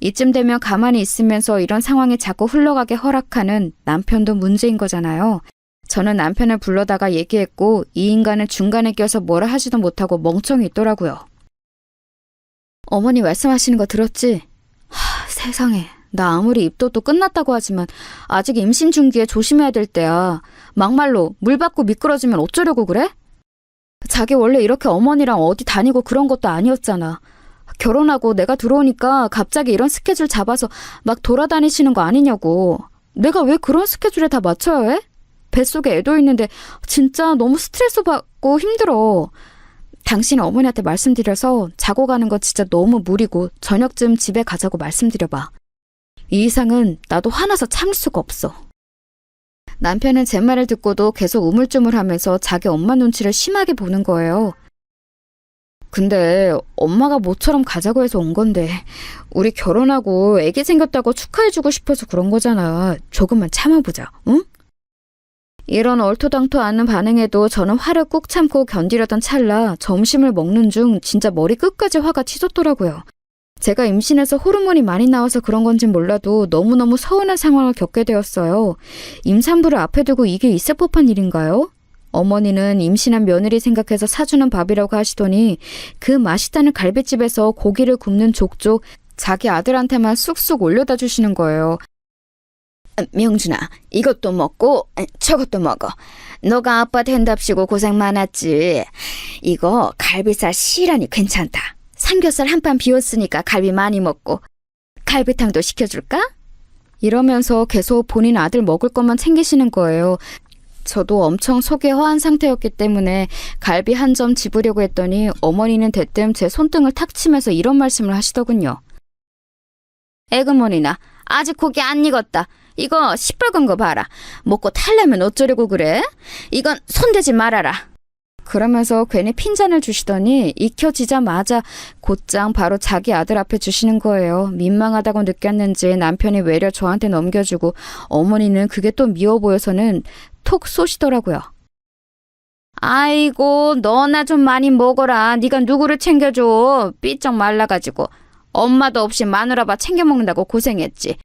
이쯤 되면 가만히 있으면서 이런 상황이 자꾸 흘러가게 허락하는 남편도 문제인 거잖아요. 저는 남편을 불러다가 얘기했고 이 인간은 중간에 껴서 뭐라 하지도 못하고 멍청이 있더라고요. 어머니 말씀하시는 거 들었지? 세상에. 나 아무리 입덧도 끝났다고 하지만 아직 임신 중기에 조심해야 될 때야. 막말로 물 받고 미끄러지면 어쩌려고 그래? 자기 원래 이렇게 어머니랑 어디 다니고 그런 것도 아니었잖아. 결혼하고 내가 들어오니까 갑자기 이런 스케줄 잡아서 막 돌아다니시는 거 아니냐고. 내가 왜 그런 스케줄에 다 맞춰야 해? 뱃속에 애도 있는데 진짜 너무 스트레스 받고 힘들어. 당신 어머니한테 말씀드려서 자고 가는 거 진짜 너무 무리고 저녁쯤 집에 가자고 말씀드려봐. 이 이상은 나도 화나서 참을 수가 없어. 남편은 제 말을 듣고도 계속 우물쭈물하면서 자기 엄마 눈치를 심하게 보는 거예요. 근데 엄마가 모처럼 가자고 해서 온 건데 우리 결혼하고 애기 생겼다고 축하해주고 싶어서 그런 거잖아. 조금만 참아보자, 응? 이런 얼토당토 않은 반응에도 저는 화를 꾹 참고 견디려던 찰나 점심을 먹는 중 진짜 머리 끝까지 화가 치솟더라고요. 제가 임신해서 호르몬이 많이 나와서 그런 건진 몰라도 너무너무 서운한 상황을 겪게 되었어요. 임산부를 앞에 두고 이게 있을 법한 일인가요? 어머니는 임신한 며느리 생각해서 사주는 밥이라고 하시더니 그 맛있다는 갈비집에서 고기를 굽는 족족 자기 아들한테만 쑥쑥 올려다 주시는 거예요. 명준아, 이것도 먹고 저것도 먹어. 너가 아빠 된답시고 고생 많았지. 이거 갈비살 시라니 괜찮다. 삼겹살 한 판 비웠으니까 갈비 많이 먹고. 갈비탕도 시켜줄까? 이러면서 계속 본인 아들 먹을 것만 챙기시는 거예요. 저도 엄청 속이 허한 상태였기 때문에 갈비 한 점 집으려고 했더니 어머니는 대뜸 제 손등을 탁 치면서 이런 말씀을 하시더군요. 에그머니나 아직 고기 안 익었다. 이거 시뻘건 거 봐라. 먹고 탈려면 어쩌려고 그래? 이건 손대지 말아라. 그러면서 괜히 핀잔을 주시더니 익혀지자마자 곧장 바로 자기 아들 앞에 주시는 거예요. 민망하다고 느꼈는지 남편이 외려 저한테 넘겨주고 어머니는 그게 또 미워 보여서는 톡 쏘시더라고요. 아이고 너나 좀 많이 먹어라. 네가 누구를 챙겨줘. 삐쩍 말라가지고. 엄마도 없이 마누라밥 챙겨 먹는다고 고생했지.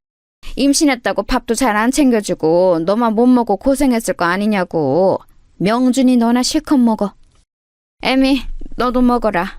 임신했다고 밥도 잘 안 챙겨주고 너만 못 먹고 고생했을 거 아니냐고. 명준이 너나 실컷 먹어. 애미 너도 먹어라.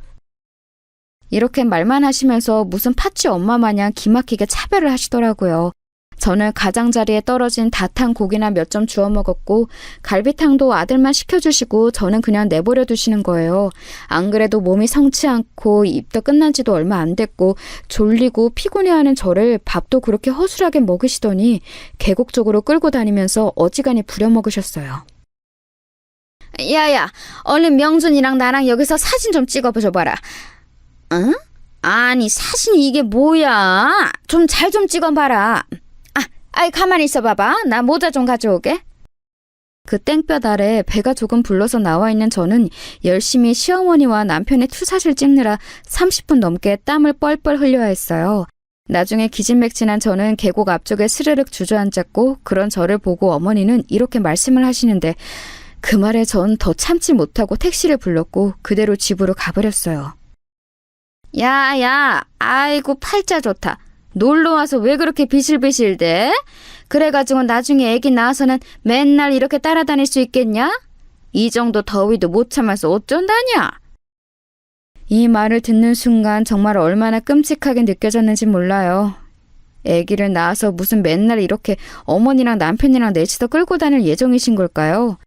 이렇게 말만 하시면서 무슨 팥쥐 엄마 마냥 기막히게 차별을 하시더라고요. 저는 가장자리에 떨어진 다 탄 고기나 몇 점 주워 먹었고 갈비탕도 아들만 시켜주시고 저는 그냥 내버려 두시는 거예요. 안 그래도 몸이 성치 않고 입도 끝난 지도 얼마 안 됐고 졸리고 피곤해하는 저를 밥도 그렇게 허술하게 먹으시더니 계곡 쪽으로 끌고 다니면서 어지간히 부려먹으셨어요. 야야, 얼른 명준이랑 나랑 여기서 사진 좀 찍어줘봐라. 응? 아니 사진이 이게 뭐야? 좀 잘 좀 찍어봐라. 아이 가만히 있어봐봐. 나 모자 좀 가져오게. 그 땡볕 아래 배가 조금 불러서 나와 있는 저는 열심히 시어머니와 남편의 투샷을 찍느라 30분 넘게 땀을 뻘뻘 흘려야 했어요. 나중에 기진맥진한 저는 계곡 앞쪽에 스르륵 주저앉았고 그런 저를 보고 어머니는 이렇게 말씀을 하시는데 그 말에 전 더 참지 못하고 택시를 불렀고 그대로 집으로 가버렸어요. 야, 아이고 팔자 좋다. 놀러와서 왜 그렇게 비실비실대? 그래가지고 나중에 애기 낳아서는 맨날 이렇게 따라다닐 수 있겠냐? 이 정도 더위도 못 참아서 어쩐다냐? 이 말을 듣는 순간 정말 얼마나 끔찍하게 느껴졌는지 몰라요. 애기를 낳아서 무슨 맨날 이렇게 어머니랑 남편이랑 넷이서 끌고 다닐 예정이신 걸까요?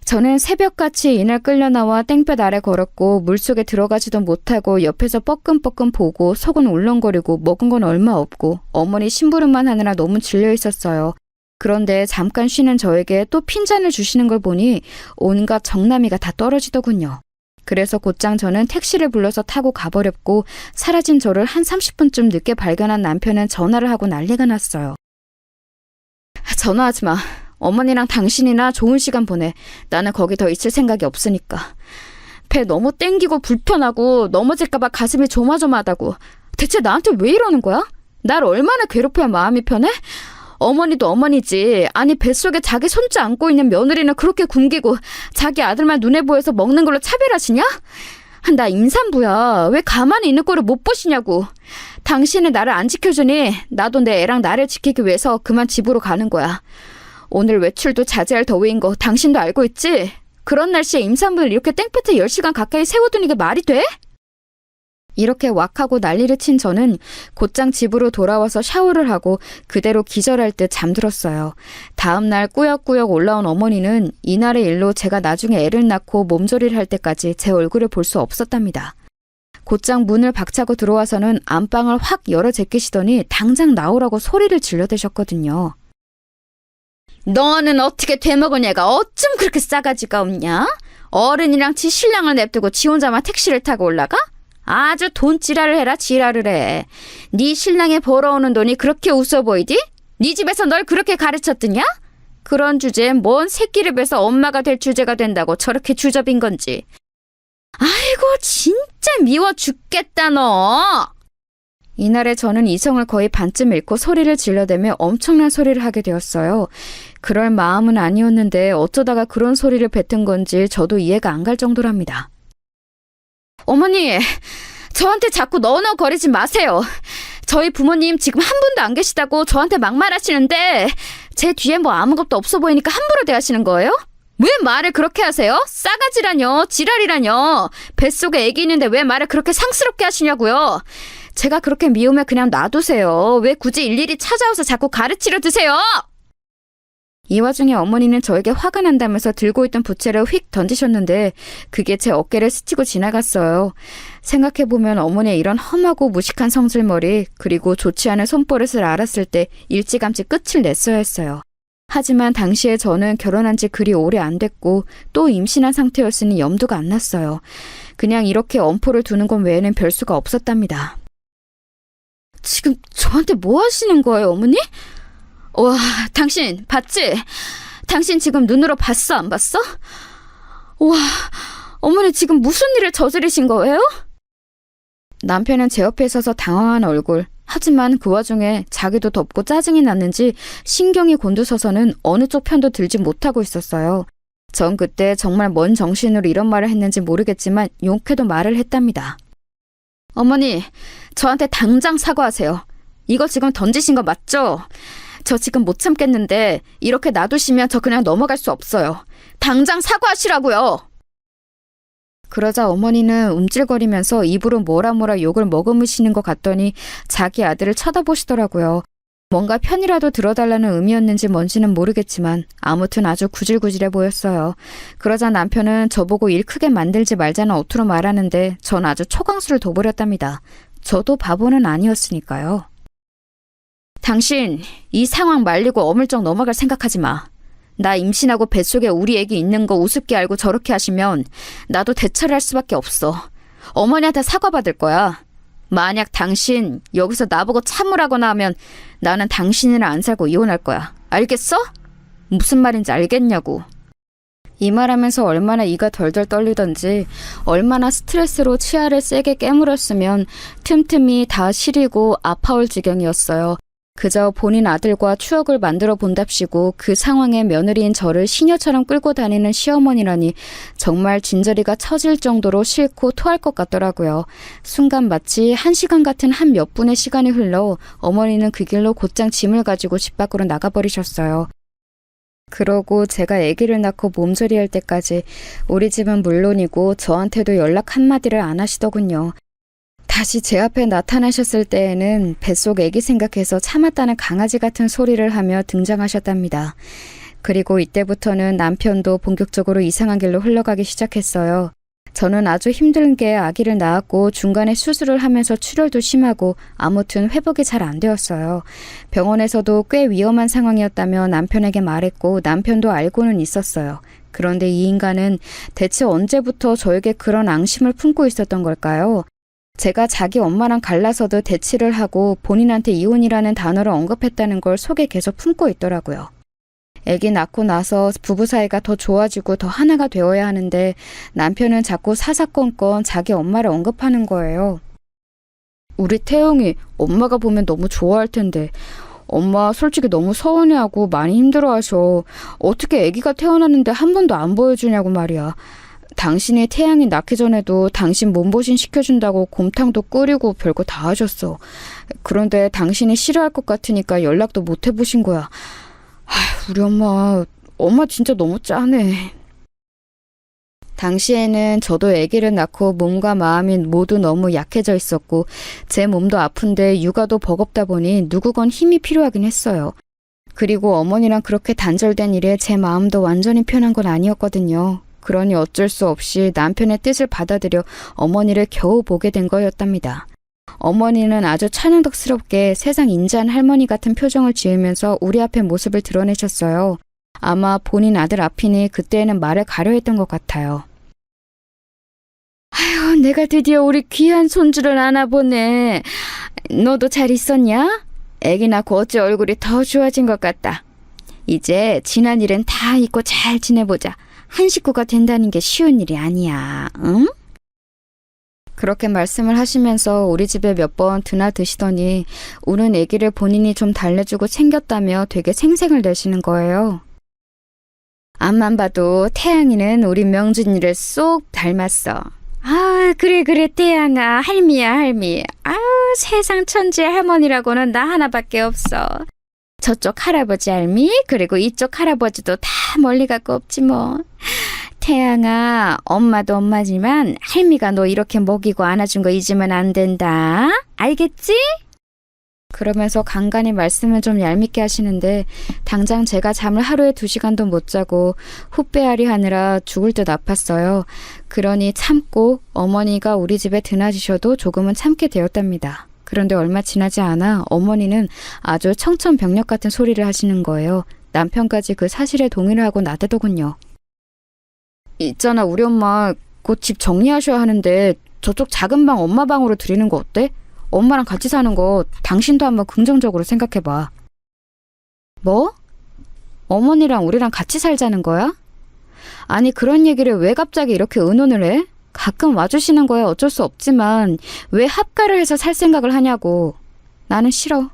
저는 새벽같이 이날 끌려 나와 땡볕 아래 걸었고 물속에 들어가지도 못하고 옆에서 뻐끔뻐끔 보고 속은 울렁거리고 먹은 건 얼마 없고 어머니 심부름만 하느라 너무 질려 있었어요. 그런데 잠깐 쉬는 저에게 또 핀잔을 주시는 걸 보니 온갖 정나미가 다 떨어지더군요. 그래서 곧장 저는 택시를 불러서 타고 가버렸고 사라진 저를 한 30분쯤 늦게 발견한 남편은 전화를 하고 난리가 났어요. 전화하지 마. 어머니랑 당신이나 좋은 시간 보내. 나는 거기 더 있을 생각이 없으니까. 배 너무 땡기고 불편하고 넘어질까봐 가슴이 조마조마하다고. 대체 나한테 왜 이러는 거야? 날 얼마나 괴롭혀야 마음이 편해? 어머니도 어머니지. 아니 뱃속에 자기 손자 안고 있는 며느리는 그렇게 굶기고 자기 아들만 눈에 보여서 먹는 걸로 차별하시냐? 나 임산부야. 왜 가만히 있는 꼴을 못 보시냐고. 당신은 나를 안 지켜주니 나도 내 애랑 나를 지키기 위해서 그만 집으로 가는 거야. 오늘 외출도 자제할 더위인 거 당신도 알고 있지? 그런 날씨에 임산부를 이렇게 땡볕에 10시간 가까이 세워두는 게 말이 돼? 이렇게 왁하고 난리를 친 저는 곧장 집으로 돌아와서 샤워를 하고 그대로 기절할 듯 잠들었어요. 다음 날 꾸역꾸역 올라온 어머니는 이날의 일로 제가 나중에 애를 낳고 몸조리를 할 때까지 제 얼굴을 볼 수 없었답니다. 곧장 문을 박차고 들어와서는 안방을 확 열어 제끼시더니 당장 나오라고 소리를 질러대셨거든요. 너는 어떻게 되먹은 애가 어쩜 그렇게 싸가지가 없냐? 어른이랑 지 신랑을 냅두고 지 혼자만 택시를 타고 올라가? 아주 돈 지랄을 해라 지랄을 해. 네 신랑이 벌어오는 돈이 그렇게 웃어 보이디? 네 집에서 널 그렇게 가르쳤더냐? 그런 주제에 뭔 새끼를 뵈서 엄마가 될 주제가 된다고 저렇게 주접인 건지. 아이고 진짜 미워 죽겠다 너. 이날에 저는 이성을 거의 반쯤 잃고 소리를 질러대며 엄청난 소리를 하게 되었어요. 그럴 마음은 아니었는데 어쩌다가 그런 소리를 뱉은 건지 저도 이해가 안 갈 정도랍니다. 어머니, 저한테 자꾸 너너거리지 마세요. 저희 부모님 지금 한 분도 안 계시다고 저한테 막말하시는데 제 뒤에 뭐 아무것도 없어 보이니까 함부로 대하시는 거예요? 왜 말을 그렇게 하세요? 싸가지라뇨, 지랄이라뇨. 뱃속에 애기 있는데 왜 말을 그렇게 상스럽게 하시냐고요. 제가 그렇게 미우면 그냥 놔두세요. 왜 굳이 일일이 찾아와서 자꾸 가르치려 드세요? 이 와중에 어머니는 저에게 화가 난다면서 들고 있던 부채를 휙 던지셨는데 그게 제 어깨를 스치고 지나갔어요. 생각해보면 어머니의 이런 험하고 무식한 성질머리 그리고 좋지 않은 손버릇을 알았을 때 일찌감치 끝을 냈어야 했어요. 하지만 당시에 저는 결혼한 지 그리 오래 안 됐고 또 임신한 상태였으니 염두가 안 났어요. 그냥 이렇게 엄포를 두는 것 외에는 별수가 없었답니다. 지금 저한테 뭐 하시는 거예요, 어머니? 와, 당신 봤지? 당신 지금 눈으로 봤어, 안 봤어? 와, 어머니 지금 무슨 일을 저지르신 거예요? 남편은 제 옆에 서서 당황한 얼굴. 하지만 그 와중에 자기도 덥고 짜증이 났는지 신경이 곤두서서는 어느 쪽 편도 들지 못하고 있었어요. 전 그때 정말 뭔 정신으로 이런 말을 했는지 모르겠지만 용케도 말을 했답니다. 어머니, 저한테 당장 사과하세요. 이거 지금 던지신 거 맞죠? 저 지금 못 참겠는데 이렇게 놔두시면 저 그냥 넘어갈 수 없어요. 당장 사과하시라고요. 그러자 어머니는 움찔거리면서 입으로 뭐라 욕을 머금으시는 것 같더니 자기 아들을 쳐다보시더라고요. 뭔가 편이라도 들어달라는 의미였는지 뭔지는 모르겠지만 아무튼 아주 구질구질해 보였어요. 그러자 남편은 저보고 일 크게 만들지 말자는 어투로 말하는데 전 아주 초강수를 둬버렸답니다. 저도 바보는 아니었으니까요. 당신 이 상황 말리고 어물쩍 넘어갈 생각하지 마. 나 임신하고 뱃속에 우리 애기 있는 거 우습게 알고 저렇게 하시면 나도 대처를 할 수밖에 없어. 어머니한테 사과받을 거야. 만약 당신 여기서 나보고 참으라거나 하면 나는 당신이랑 안 살고 이혼할 거야. 알겠어? 무슨 말인지 알겠냐고. 이 말하면서 얼마나 이가 덜덜 떨리던지 얼마나 스트레스로 치아를 세게 깨물었으면 틈틈이 다 시리고 아파올 지경이었어요. 그저 본인 아들과 추억을 만들어 본답시고 그 상황에 며느리인 저를 시녀처럼 끌고 다니는 시어머니라니 정말 진저리가 처질 정도로 싫고 토할 것 같더라고요. 순간 마치 1시간 같은 한 몇 분의 시간이 흘러 어머니는 그 길로 곧장 짐을 가지고 집 밖으로 나가버리셨어요. 그러고 제가 아기를 낳고 몸조리할 때까지 우리 집은 물론이고 저한테도 연락 한마디를 안 하시더군요. 다시 제 앞에 나타나셨을 때에는 뱃속 아기 생각해서 참았다는 강아지 같은 소리를 하며 등장하셨답니다. 그리고 이때부터는 남편도 본격적으로 이상한 길로 흘러가기 시작했어요. 저는 아주 힘들게 아기를 낳았고 중간에 수술을 하면서 출혈도 심하고 아무튼 회복이 잘 안 되었어요. 병원에서도 꽤 위험한 상황이었다며 남편에게 말했고 남편도 알고는 있었어요. 그런데 이 인간은 대체 언제부터 저에게 그런 앙심을 품고 있었던 걸까요? 제가 자기 엄마랑 갈라서도 대치를 하고 본인한테 이혼이라는 단어를 언급했다는 걸 속에 계속 품고 있더라고요. 아기 낳고 나서 부부 사이가 더 좋아지고 더 하나가 되어야 하는데 남편은 자꾸 사사건건 자기 엄마를 언급하는 거예요. 우리 태영이 엄마가 보면 너무 좋아할 텐데 엄마 솔직히 너무 서운해하고 많이 힘들어하셔. 어떻게 아기가 태어났는데 한 번도 안 보여주냐고 말이야. 당신이 태양이 낳기 전에도 당신 몸보신 시켜준다고 곰탕도 끓이고 별거 다 하셨어. 그런데 당신이 싫어할 것 같으니까 연락도 못 해보신 거야. 아휴, 우리 엄마 진짜 너무 짠해. 당시에는 저도 아기를 낳고 몸과 마음이 모두 너무 약해져 있었고 제 몸도 아픈데 육아도 버겁다 보니 누구건 힘이 필요하긴 했어요. 그리고 어머니랑 그렇게 단절된 일에 제 마음도 완전히 편한 건 아니었거든요. 그러니 어쩔 수 없이 남편의 뜻을 받아들여 어머니를 겨우 보게 된 거였답니다. 어머니는 아주 찬양덕스럽게 세상 인자한 할머니 같은 표정을 지으면서 우리 앞에 모습을 드러내셨어요. 아마 본인 아들 앞이니 그때는 말을 가려 했던 것 같아요. 아휴, 내가 드디어 우리 귀한 손주를 안아보네. 너도 잘 있었냐? 애기 낳고 어째 얼굴이 더 좋아진 것 같다. 이제 지난 일은 다 잊고 잘 지내보자. 한 식구가 된다는 게 쉬운 일이 아니야, 응? 그렇게 말씀을 하시면서 우리 집에 몇 번 드나드시더니 우는 아기를 본인이 좀 달래주고 챙겼다며 되게 생색을 내시는 거예요. 앞만 봐도 태양이는 우리 명준이를 쏙 닮았어. 아, 그래, 태양아, 할미야, 할미. 아, 세상 천지의 할머니라고는 나 하나밖에 없어. 저쪽 할아버지 할미, 그리고 이쪽 할아버지도 다 멀리 갖고 없지 뭐. 태양아, 엄마도 엄마지만 할미가 너 이렇게 먹이고 안아준 거 잊으면 안 된다. 알겠지? 그러면서 간간히 말씀을 좀 얄밉게 하시는데 당장 제가 잠을 하루에 2시간도 못 자고 훗배앓이 하느라 죽을 듯 아팠어요. 그러니 참고 어머니가 우리 집에 드나지셔도 조금은 참게 되었답니다. 그런데 얼마 지나지 않아 어머니는 아주 청천벽력 같은 소리를 하시는 거예요. 남편까지 그 사실에 동의를 하고 나대더군요. 있잖아, 우리 엄마 곧 집 정리하셔야 하는데 저쪽 작은 방 엄마 방으로 드리는 거 어때? 엄마랑 같이 사는 거 당신도 한번 긍정적으로 생각해봐. 뭐? 어머니랑 우리랑 같이 살자는 거야? 아니, 그런 얘기를 왜 갑자기 이렇게 의논을 해? 가끔 와주시는 거야 어쩔 수 없지만 왜 합가를 해서 살 생각을 하냐고. 나는 싫어.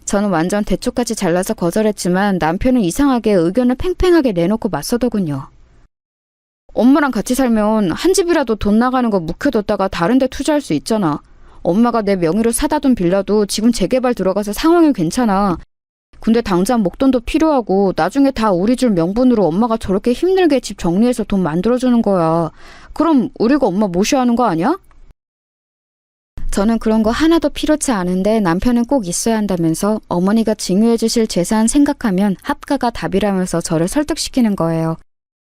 저는 완전 대초까지 잘라서 거절했지만 남편은 이상하게 의견을 팽팽하게 내놓고 맞서더군요. 엄마랑 같이 살면 한 집이라도 돈 나가는 거 묵혀뒀다가 다른 데 투자할 수 있잖아. 엄마가 내 명의로 사다 둔 빌라도 지금 재개발 들어가서 상황이 괜찮아. 근데 당장 목돈도 필요하고 나중에 다 우리 줄 명분으로 엄마가 저렇게 힘들게 집 정리해서 돈 만들어주는 거야. 그럼 우리가 엄마 모셔야 하는 거 아니야? 저는 그런 거 하나도 필요치 않은데 남편은 꼭 있어야 한다면서 어머니가 증여해 주실 재산 생각하면 합가가 답이라면서 저를 설득시키는 거예요.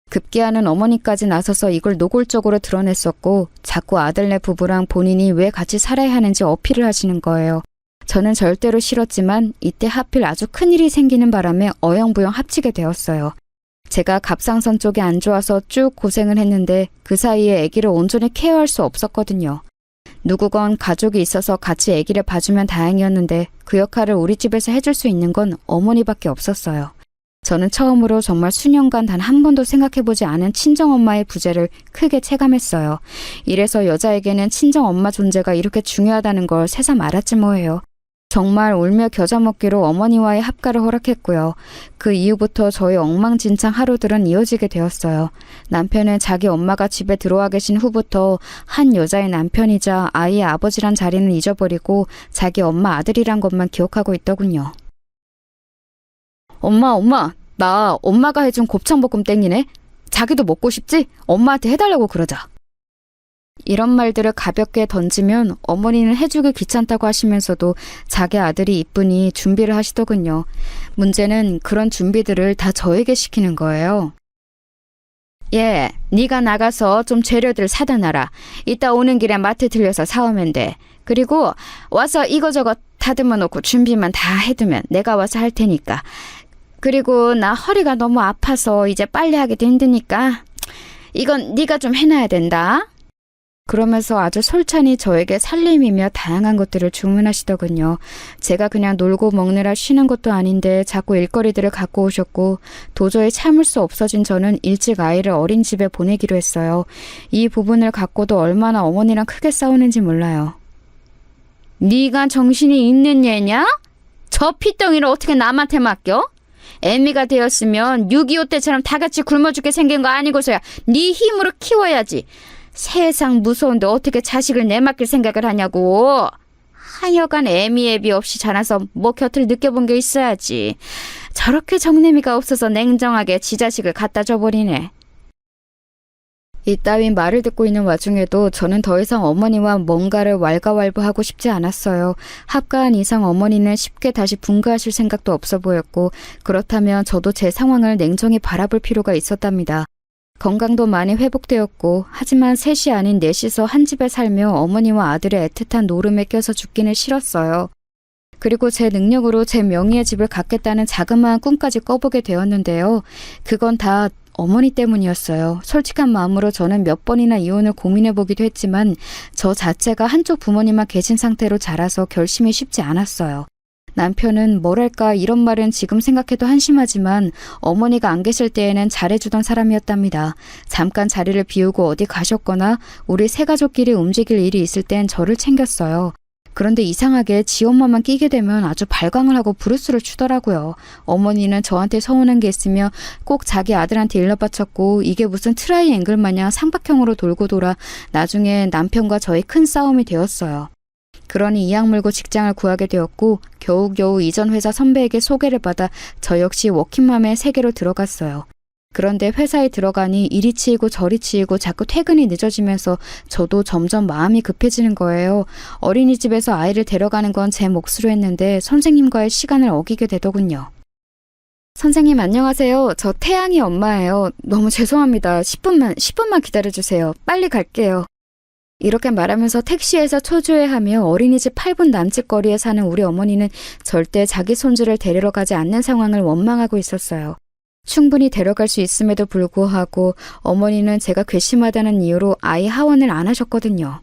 급기야는 어머니까지 나서서 이걸 노골적으로 드러냈었고 자꾸 아들네 부부랑 본인이 왜 같이 살아야 하는지 어필을 하시는 거예요. 저는 절대로 싫었지만 이때 하필 아주 큰일이 생기는 바람에 어영부영 합치게 되었어요. 제가 갑상선 쪽이 안 좋아서 쭉 고생을 했는데 그 사이에 아기를 온전히 케어할 수 없었거든요. 누구건 가족이 있어서 같이 아기를 봐주면 다행이었는데 그 역할을 우리 집에서 해줄 수 있는 건 어머니밖에 없었어요. 저는 처음으로 정말 수년간 단 한 번도 생각해보지 않은 친정엄마의 부재를 크게 체감했어요. 이래서 여자에게는 친정엄마 존재가 이렇게 중요하다는 걸 새삼 알았지 뭐예요. 정말 울며 겨자 먹기로 어머니와의 합가를 허락했고요. 그 이후부터 저희 엉망진창 하루들은 이어지게 되었어요. 남편은 자기 엄마가 집에 들어와 계신 후부터 한 여자의 남편이자 아이의 아버지란 자리는 잊어버리고 자기 엄마 아들이란 것만 기억하고 있더군요. 엄마, 나 엄마가 해준 곱창볶음 땡기네. 자기도 먹고 싶지? 엄마한테 해달라고 그러자. 이런 말들을 가볍게 던지면 어머니는 해주기 귀찮다고 하시면서도 자기 아들이 이쁘니 준비를 하시더군요. 문제는 그런 준비들을 다 저에게 시키는 거예요. 예, 네가 나가서 좀 재료들 사다 놔라. 이따 오는 길에 마트 들려서 사오면 돼. 그리고 와서 이거저거 다듬어 놓고 준비만 다 해두면 내가 와서 할 테니까. 그리고 나 허리가 너무 아파서 이제 빨리 하기도 힘드니까 이건 네가 좀 해놔야 된다. 그러면서 아주 솔찬히 저에게 살림이며 다양한 것들을 주문하시더군요. 제가 그냥 놀고 먹느라 쉬는 것도 아닌데 자꾸 일거리들을 갖고 오셨고 도저히 참을 수 없어진 저는 일찍 아이를 어린이집에 보내기로 했어요. 이 부분을 갖고도 얼마나 어머니랑 크게 싸우는지 몰라요. 네가 정신이 있는 얘냐? 저 피덩이를 어떻게 남한테 맡겨? 애미가 되었으면 6.25 때처럼 다 같이 굶어 죽게 생긴 거 아니고서야 네 힘으로 키워야지. 세상 무서운데 어떻게 자식을 내맡길 생각을 하냐고. 하여간 애미 없이 자라서 뭐 곁을 느껴본 게 있어야지. 저렇게 정내미가 없어서 냉정하게 지 자식을 갖다 줘버리네. 이따윈 말을 듣고 있는 와중에도 저는 더 이상 어머니와 뭔가를 왈가왈부하고 싶지 않았어요. 합가한 이상 어머니는 쉽게 다시 분가하실 생각도 없어 보였고 그렇다면 저도 제 상황을 냉정히 바라볼 필요가 있었답니다. 건강도 많이 회복되었고 하지만 셋이 아닌 넷이서 한 집에 살며 어머니와 아들의 애틋한 노름에 껴서 죽기는 싫었어요. 그리고 제 능력으로 제 명의의 집을 갖겠다는 자그마한 꿈까지 꿔보게 되었는데요. 그건 다 어머니 때문이었어요. 솔직한 마음으로 저는 몇 번이나 이혼을 고민해보기도 했지만 저 자체가 한쪽 부모님만 계신 상태로 자라서 결심이 쉽지 않았어요. 남편은 뭐랄까 이런 말은 지금 생각해도 한심하지만 어머니가 안 계실 때에는 잘해주던 사람이었답니다. 잠깐 자리를 비우고 어디 가셨거나 우리 세 가족끼리 움직일 일이 있을 땐 저를 챙겼어요. 그런데 이상하게 지 엄마만 끼게 되면 아주 발광을 하고 브루스를 추더라고요. 어머니는 저한테 서운한 게 있으며 꼭 자기 아들한테 일러바쳤고 이게 무슨 트라이앵글 마냥 삼각형으로 돌고 돌아 나중에 남편과 저희 큰 싸움이 되었어요. 그러니 이악 물고 직장을 구하게 되었고 겨우겨우 이전 회사 선배에게 소개를 받아 저 역시 워킹맘의 세계로 들어갔어요. 그런데 회사에 들어가니 이리 치이고 저리 치이고 자꾸 퇴근이 늦어지면서 저도 점점 마음이 급해지는 거예요. 어린이집에서 아이를 데려가는 건 제 몫으로 했는데 선생님과의 시간을 어기게 되더군요. 선생님 안녕하세요. 저 태양이 엄마예요. 너무 죄송합니다. 10분만 기다려주세요. 빨리 갈게요. 이렇게 말하면서 택시에서 초조해하며 어린이집 8분 남짓 거리에 사는 우리 어머니는 절대 자기 손주를 데리러 가지 않는 상황을 원망하고 있었어요. 충분히 데려갈 수 있음에도 불구하고 어머니는 제가 괘씸하다는 이유로 아이 하원을 안 하셨거든요.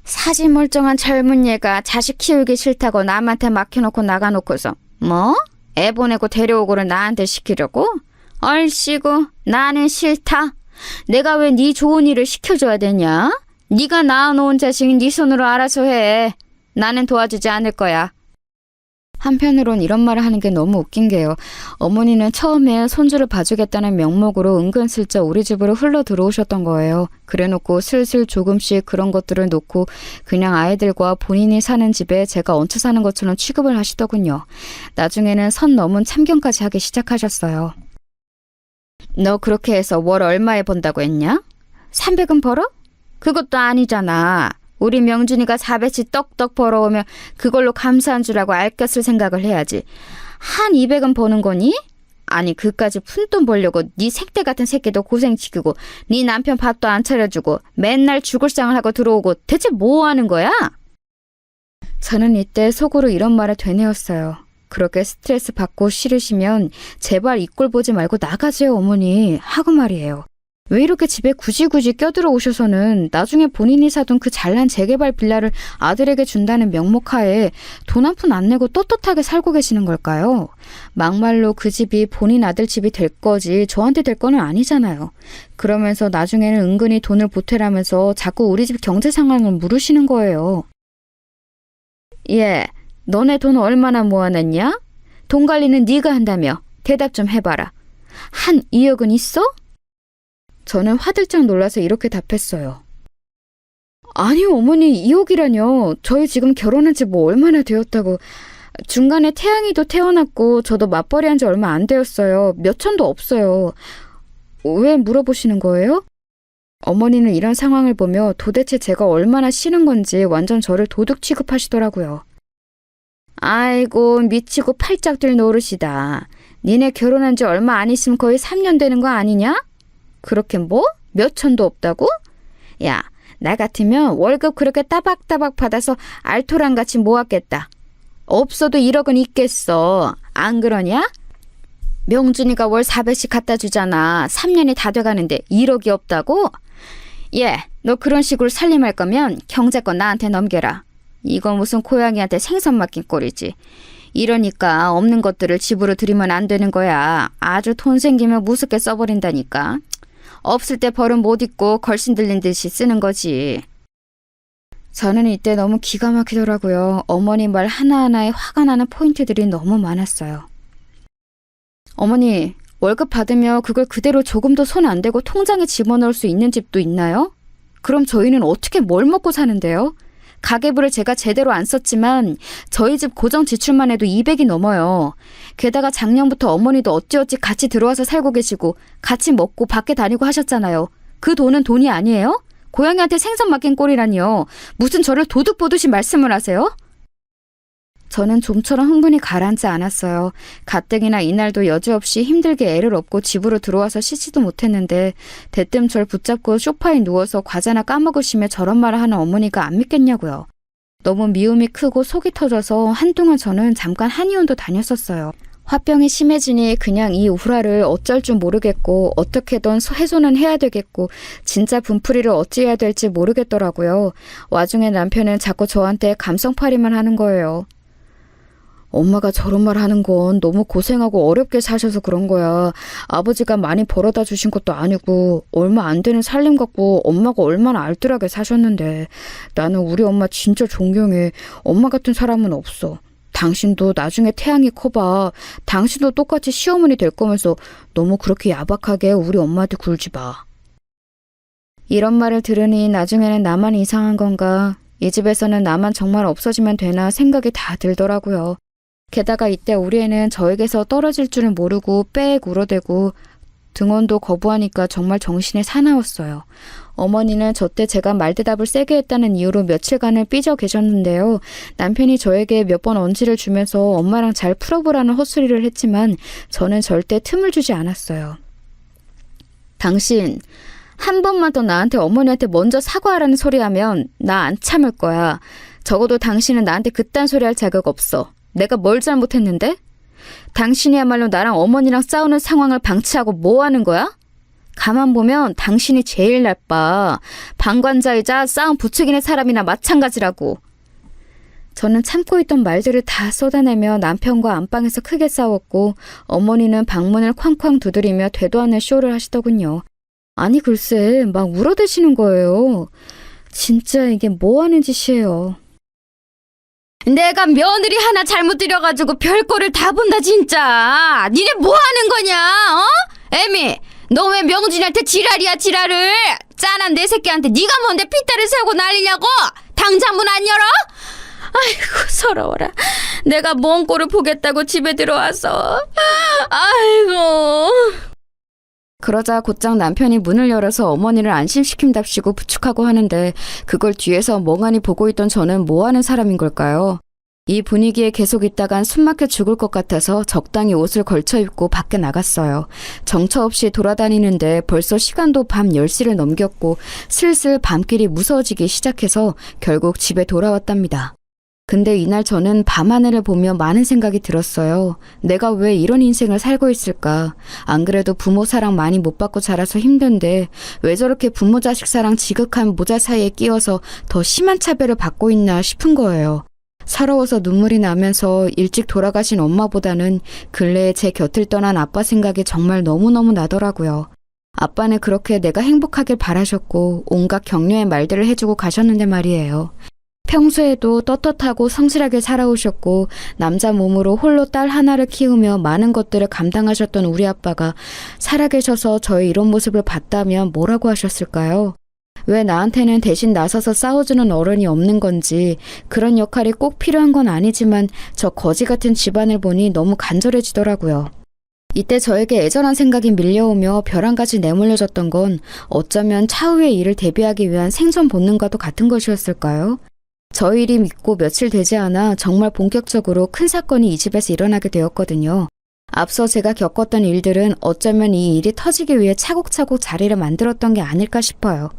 사지 멀쩡한 젊은 얘가 자식 키우기 싫다고 남한테 맡겨놓고 나가놓고서 뭐? 애 보내고 데려오고를 나한테 시키려고? 얼씨구 나는 싫다. 내가 왜 네 좋은 일을 시켜줘야 되냐? 네가 낳아놓은 자식 네 손으로 알아서 해. 나는 도와주지 않을 거야. 한편으론 이런 말을 하는 게 너무 웃긴 게요. 어머니는 처음에 손주를 봐주겠다는 명목으로 은근슬쩍 우리 집으로 흘러 들어오셨던 거예요. 그래놓고 슬슬 조금씩 그런 것들을 놓고 그냥 아이들과 본인이 사는 집에 제가 얹혀 사는 것처럼 취급을 하시더군요. 나중에는 선 넘은 참견까지 하기 시작하셨어요. 너 그렇게 해서 월 얼마에 번다고 했냐? 300은 벌어? 그것도 아니잖아. 우리 명준이가 400씩 떡떡 벌어오면 그걸로 감사한 줄 알고 아껴 쓸 생각을 해야지. 한 200은 버는 거니? 아니 그까지 푼돈 벌려고 네 색대 같은 새끼도 고생시키고 네 남편 밥도 안 차려주고 맨날 죽을 상을 하고 들어오고 대체 뭐 하는 거야? 저는 이때 속으로 이런 말을 되뇌었어요. 그렇게 스트레스 받고 싫으시면 제발 이 꼴 보지 말고 나가세요 어머니 하고 말이에요. 왜 이렇게 집에 굳이 껴들어 오셔서는 나중에 본인이 사둔 그 잘난 재개발 빌라를 아들에게 준다는 명목하에 돈 한 푼 안 내고 떳떳하게 살고 계시는 걸까요? 막말로 그 집이 본인 아들 집이 될 거지 저한테 될 거는 아니잖아요. 그러면서 나중에는 은근히 돈을 보태라면서 자꾸 우리 집 경제 상황을 물으시는 거예요. 예, 너네 돈 얼마나 모아놨냐? 돈 관리는 네가 한다며. 대답 좀 해봐라. 한 2억은 있어? 저는 화들짝 놀라서 이렇게 답했어요. 아니요, 어머니, 2억이라뇨. 저희 지금 결혼한 지 뭐 얼마나 되었다고. 중간에 태양이도 태어났고 저도 맞벌이 한 지 얼마 안 되었어요. 몇 천도 없어요. 왜 물어보시는 거예요? 어머니는 이런 상황을 보며 도대체 제가 얼마나 싫은 건지 완전 저를 도둑 취급하시더라고요. 아이고, 미치고 팔짝 뛸 노릇이다. 니네 결혼한 지 얼마 안 있으면 거의 3년 되는 거 아니냐? 그렇게 뭐? 몇 천도 없다고? 야, 나 같으면 월급 그렇게 따박따박 받아서 알토란같이 모았겠다. 없어도 1억은 있겠어. 안 그러냐? 명준이가 월 400씩 갖다 주잖아. 3년이 다 돼가는데 1억이 없다고? 예, 너 그런 식으로 살림할 거면 경제권 나한테 넘겨라. 이거 무슨 고양이한테 생선 맡긴 꼴이지. 이러니까 없는 것들을 집으로 들이면 안 되는 거야. 아주 돈 생기면 무섭게 써버린다니까. 없을 때 벌은 못 입고 걸신 들린 듯이 쓰는 거지. 저는 이때 너무 기가 막히더라고요. 어머니 말 하나하나에 화가 나는 포인트들이 너무 많았어요. 어머니, 월급 받으며 그걸 그대로 조금도 손 안 대고 통장에 집어넣을 수 있는 집도 있나요? 그럼 저희는 어떻게 뭘 먹고 사는데요? 가계부를 제가 제대로 안 썼지만 저희 집 고정 지출만 해도 200이 넘어요. 게다가 작년부터 어머니도 어찌어찌 같이 들어와서 살고 계시고 같이 먹고 밖에 다니고 하셨잖아요. 그 돈은 돈이 아니에요? 고양이한테 생선 맡긴 꼴이라니요. 무슨 저를 도둑 보듯이 말씀을 하세요? 저는 좀처럼 흥분이 가라앉지 않았어요. 가뜩이나 이날도 여지없이 힘들게 애를 업고 집으로 들어와서 씻지도 못했는데 대뜸 절 붙잡고 소파에 누워서 과자나 까먹으시며 저런 말을 하는 어머니가 안 믿겠냐고요. 너무 미움이 크고 속이 터져서 한동안 저는 잠깐 한의원도 다녔었어요. 화병이 심해지니 그냥 이 우라를 어쩔 줄 모르겠고 어떻게든 해소는 해야 되겠고 진짜 분풀이를 어찌해야 될지 모르겠더라고요. 와중에 남편은 자꾸 저한테 감성팔이만 하는 거예요. 엄마가 저런 말 하는 건 너무 고생하고 어렵게 사셔서 그런 거야. 아버지가 많이 벌어다 주신 것도 아니고 얼마 안 되는 살림 갖고 엄마가 얼마나 알뜰하게 사셨는데 나는 우리 엄마 진짜 존경해. 엄마 같은 사람은 없어. 당신도 나중에 태양이 커봐. 당신도 똑같이 시어머니 될 거면서 너무 그렇게 야박하게 우리 엄마한테 굴지 마. 이런 말을 들으니 나중에는 나만 이상한 건가? 이 집에서는 나만 정말 없어지면 되나 생각이 다 들더라고요. 게다가 이때 우리 애는 저에게서 떨어질 줄은 모르고 빽 울어대고 등원도 거부하니까 정말 정신이 사나웠어요. 어머니는 저때 제가 말대답을 세게 했다는 이유로 며칠간을 삐져 계셨는데요. 남편이 저에게 몇 번 언지를 주면서 엄마랑 잘 풀어보라는 헛소리를 했지만 저는 절대 틈을 주지 않았어요. 당신 한 번만 더 나한테 어머니한테 먼저 사과하라는 소리 하면 나 안 참을 거야. 적어도 당신은 나한테 그딴 소리 할 자격 없어. 내가 뭘 잘못했는데? 당신이야말로 나랑 어머니랑 싸우는 상황을 방치하고 뭐 하는 거야? 가만 보면 당신이 제일 나빠. 방관자이자 싸움 부추기는 사람이나 마찬가지라고. 저는 참고 있던 말들을 다 쏟아내며 남편과 안방에서 크게 싸웠고 어머니는 방문을 쾅쾅 두드리며 되도 않는 쇼를 하시더군요. 아니 글쎄 막 울어대시는 거예요. 진짜 이게 뭐 하는 짓이에요. 내가 며느리 하나 잘못 들여가지고 별꼴을 다 본다 진짜. 니네 뭐 하는 거냐? 어? 애미, 너 왜 명준이한테 지랄이야 지랄을. 짠한 내 새끼한테 네가 뭔데 핏대를 세우고 난리냐고. 당장 문 안 열어? 아이고 서러워라. 내가 뭔 꼴을 보겠다고 집에 들어와서. 아이고. 그러자 곧장 남편이 문을 열어서 어머니를 안심시킨답시고 부축하고 하는데 그걸 뒤에서 멍하니 보고 있던 저는 뭐 하는 사람인 걸까요? 이 분위기에 계속 있다간 숨막혀 죽을 것 같아서 적당히 옷을 걸쳐 입고 밖에 나갔어요. 정처 없이 돌아다니는데 벌써 시간도 밤 10시를 넘겼고 슬슬 밤길이 무서워지기 시작해서 결국 집에 돌아왔답니다. 근데 이날 저는 밤하늘을 보며 많은 생각이 들었어요. 내가 왜 이런 인생을 살고 있을까? 안 그래도 부모 사랑 많이 못 받고 자라서 힘든데 왜 저렇게 부모 자식 사랑 지극한 모자 사이에 끼어서 더 심한 차별을 받고 있나 싶은 거예요. 서러워서 눈물이 나면서 일찍 돌아가신 엄마보다는 근래에 제 곁을 떠난 아빠 생각이 정말 너무너무 나더라고요. 아빠는 그렇게 내가 행복하길 바라셨고 온갖 격려의 말들을 해주고 가셨는데 말이에요. 평소에도 떳떳하고 성실하게 살아오셨고 남자 몸으로 홀로 딸 하나를 키우며 많은 것들을 감당하셨던 우리 아빠가 살아계셔서 저의 이런 모습을 봤다면 뭐라고 하셨을까요? 왜 나한테는 대신 나서서 싸워주는 어른이 없는 건지, 그런 역할이 꼭 필요한 건 아니지만 저 거지 같은 집안을 보니 너무 간절해지더라고요. 이때 저에게 애절한 생각이 밀려오며 별 한 가지 내몰려졌던 건 어쩌면 차후의 일을 대비하기 위한 생존 본능과도 같은 것이었을까요? 저 일이 믿고 며칠 되지 않아 정말 본격적으로 큰 사건이 이 집에서 일어나게 되었거든요. 앞서 제가 겪었던 일들은 어쩌면 이 일이 터지기 위해 차곡차곡 자리를 만들었던 게 아닐까 싶어요.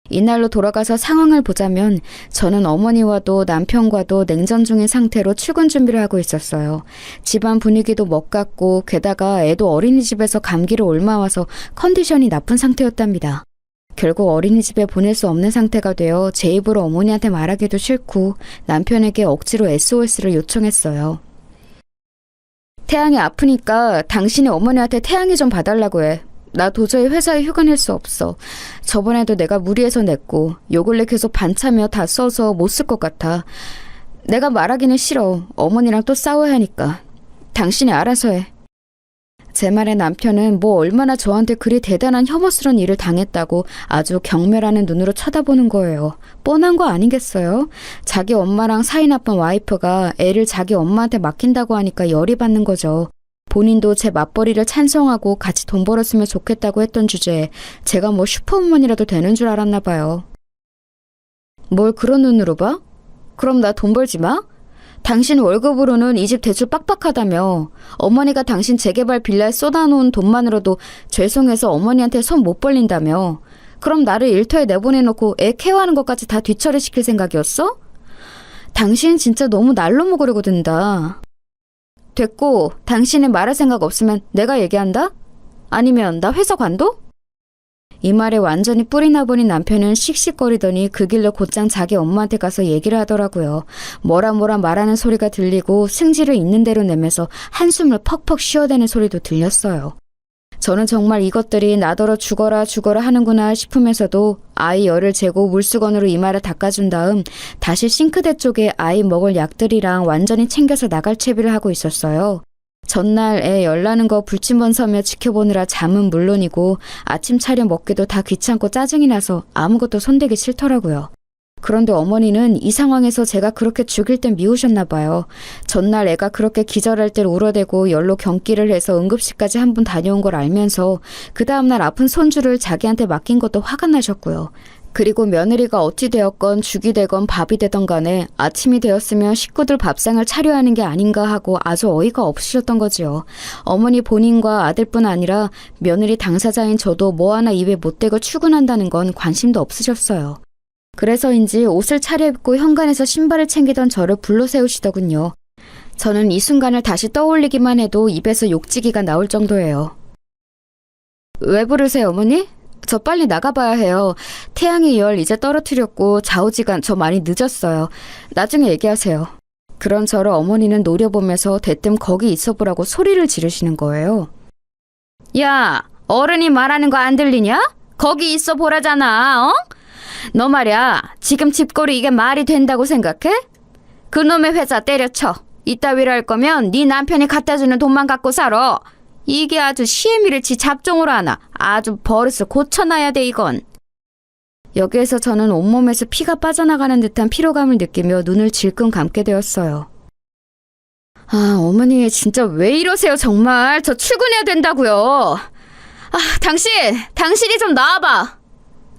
이날로 돌아가서 상황을 보자면 저는 어머니와도 남편과도 냉전 중인 상태로 출근 준비를 하고 있었어요. 집안 분위기도 먹같고 게다가 애도 어린이집에서 감기를 옮아와서 컨디션이 나쁜 상태였답니다. 결국 어린이집에 보낼 수 없는 상태가 되어 제 입으로 어머니한테 말하기도 싫고 남편에게 억지로 SOS를 요청했어요. 태양이 아프니까 당신이 어머니한테 태양이 좀 봐달라고 해. 나 도저히 회사에 휴가 낼 수 없어. 저번에도 내가 무리해서 냈고 요 근래 계속 반차며 다 써서 못 쓸 것 같아. 내가 말하기는 싫어. 어머니랑 또 싸워야 하니까. 당신이 알아서 해. 제 말에 남편은 뭐 얼마나 저한테 그리 대단한 혐오스러운 일을 당했다고 아주 경멸하는 눈으로 쳐다보는 거예요. 뻔한 거 아니겠어요? 자기 엄마랑 사이 나쁜 와이프가 애를 자기 엄마한테 맡긴다고 하니까 열이 받는 거죠. 본인도 제 맞벌이를 찬성하고 같이 돈 벌었으면 좋겠다고 했던 주제에 제가 뭐 슈퍼우먼이라도 되는 줄 알았나 봐요. 뭘 그런 눈으로 봐? 그럼 나 돈 벌지 마? 당신 월급으로는 이 집 대출 빡빡하다며. 어머니가 당신 재개발 빌라에 쏟아놓은 돈만으로도 죄송해서 어머니한테 손 못 벌린다며. 그럼 나를 일터에 내보내놓고 애 케어하는 것까지 다 뒤처리시킬 생각이었어? 당신 진짜 너무 날로 먹으려고 든다. 됐고, 당신이 말할 생각 없으면 내가 얘기한다? 아니면 나 회사 관둬? 이 말에 완전히 뿔이 나버린 남편은 씩씩거리더니 그 길로 곧장 자기 엄마한테 가서 얘기를 하더라고요. 뭐라 말하는 소리가 들리고 승질을 있는 대로 내면서 한숨을 퍽퍽 쉬어대는 소리도 들렸어요. 저는 정말 이것들이 나더러 죽어라 하는구나 싶으면서도 아이 열을 재고 물수건으로 이마를 닦아준 다음 다시 싱크대 쪽에 아이 먹을 약들이랑 완전히 챙겨서 나갈 채비를 하고 있었어요. 전날 애 열나는 거 불침번 서며 지켜보느라 잠은 물론이고 아침 차려 먹기도 다 귀찮고 짜증이 나서 아무것도 손대기 싫더라고요. 그런데 어머니는 이 상황에서 제가 그렇게 죽일 땐 미우셨나 봐요. 전날 애가 그렇게 기절할 때 울어대고 열로 경기를 해서 응급실까지 한 번 다녀온 걸 알면서 그 다음날 아픈 손주를 자기한테 맡긴 것도 화가 나셨고요. 그리고 며느리가 어찌 되었건 죽이 되건 밥이 되던 간에 아침이 되었으면 식구들 밥상을 차려야 하는 게 아닌가 하고 아주 어이가 없으셨던 거지요. 어머니 본인과 아들뿐 아니라 며느리 당사자인 저도 뭐 하나 입에 못 대고 출근한다는 건 관심도 없으셨어요. 그래서인지 옷을 차려입고 현관에서 신발을 챙기던 저를 불러 세우시더군요. 저는 이 순간을 다시 떠올리기만 해도 입에서 욕지기가 나올 정도예요. 왜 부르세요, 어머니? 저 빨리 나가봐야 해요. 태양의 열 이제 떨어뜨렸고 좌우지간 저 많이 늦었어요. 나중에 얘기하세요. 그런 저를 어머니는 노려보면서 대뜸 거기 있어보라고 소리를 지르시는 거예요. 야, 어른이 말하는 거 안 들리냐? 거기 있어 보라잖아, 어? 너 말이야, 지금 집거리 이게 말이 된다고 생각해? 그놈의 회사 때려쳐. 이따위로 할 거면 네 남편이 갖다주는 돈만 갖고 살아. 이게 아주 시애미를 지 잡종으로 하나. 아주 버릇을 고쳐놔야 돼, 이건. 여기에서 저는 온몸에서 피가 빠져나가는 듯한 피로감을 느끼며 눈을 질끈 감게 되었어요. 아, 어머니 진짜 왜 이러세요, 정말. 저 출근해야 된다고요. 아, 당신이 좀 나와봐.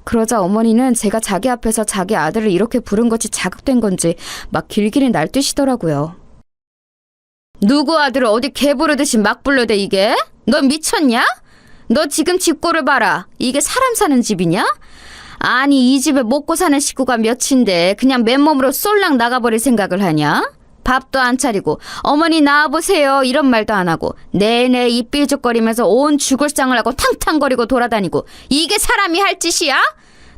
그러자 어머니는 제가 자기 앞에서 자기 아들을 이렇게 부른 것이 자극된 건지 막 길길이 날뛰시더라고요. 누구 아들을 어디 개 부르듯이 막 불러대, 이게? 너 미쳤냐? 너 지금 집꼴을 봐라. 이게 사람 사는 집이냐? 아니 이 집에 먹고 사는 식구가 몇인데 그냥 맨몸으로 쏠랑 나가버릴 생각을 하냐? 밥도 안 차리고 어머니 나와보세요 이런 말도 안 하고 내내 입 삐죽거리면서 온 죽을상을 하고 탕탕거리고 돌아다니고 이게 사람이 할 짓이야?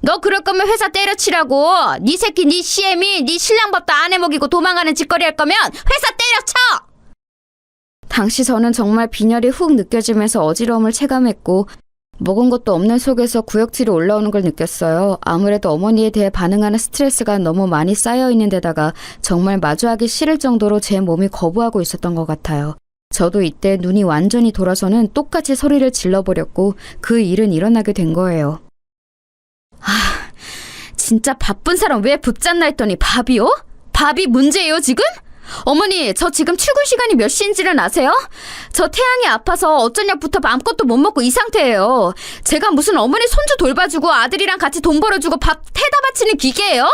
너 그럴 거면 회사 때려치라고. 네 새끼 네 CM이 네 신랑 밥도 안 해먹이고 도망가는 짓거리 할 거면 회사 때려쳐! 당시 저는 정말 빈혈이 훅 느껴지면서 어지러움을 체감했고 먹은 것도 없는 속에서 구역질이 올라오는 걸 느꼈어요. 아무래도 어머니에 대해 반응하는 스트레스가 너무 많이 쌓여 있는 데다가 정말 마주하기 싫을 정도로 제 몸이 거부하고 있었던 것 같아요. 저도 이때 눈이 완전히 돌아서는 똑같이 소리를 질러버렸고 그 일은 일어나게 된 거예요. 진짜 바쁜 사람 왜 붙잡나 했더니 밥이요? 밥이 문제예요 지금? 어머니 저 지금 출근 시간이 몇 시인지는 아세요? 저 태양이 아파서 어쩌냐부터 아무것도 못 먹고 이 상태예요. 제가 무슨 어머니 손주 돌봐주고 아들이랑 같이 돈 벌어주고 밥 태다 바치는 기계예요?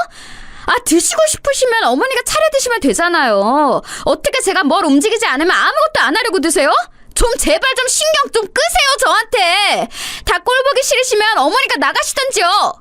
드시고 싶으시면 어머니가 차려 드시면 되잖아요. 어떻게 제가 뭘 움직이지 않으면 아무것도 안 하려고 드세요? 좀 제발 좀 신경 좀 끄세요 저한테. 다 꼴보기 싫으시면 어머니가 나가시던지요.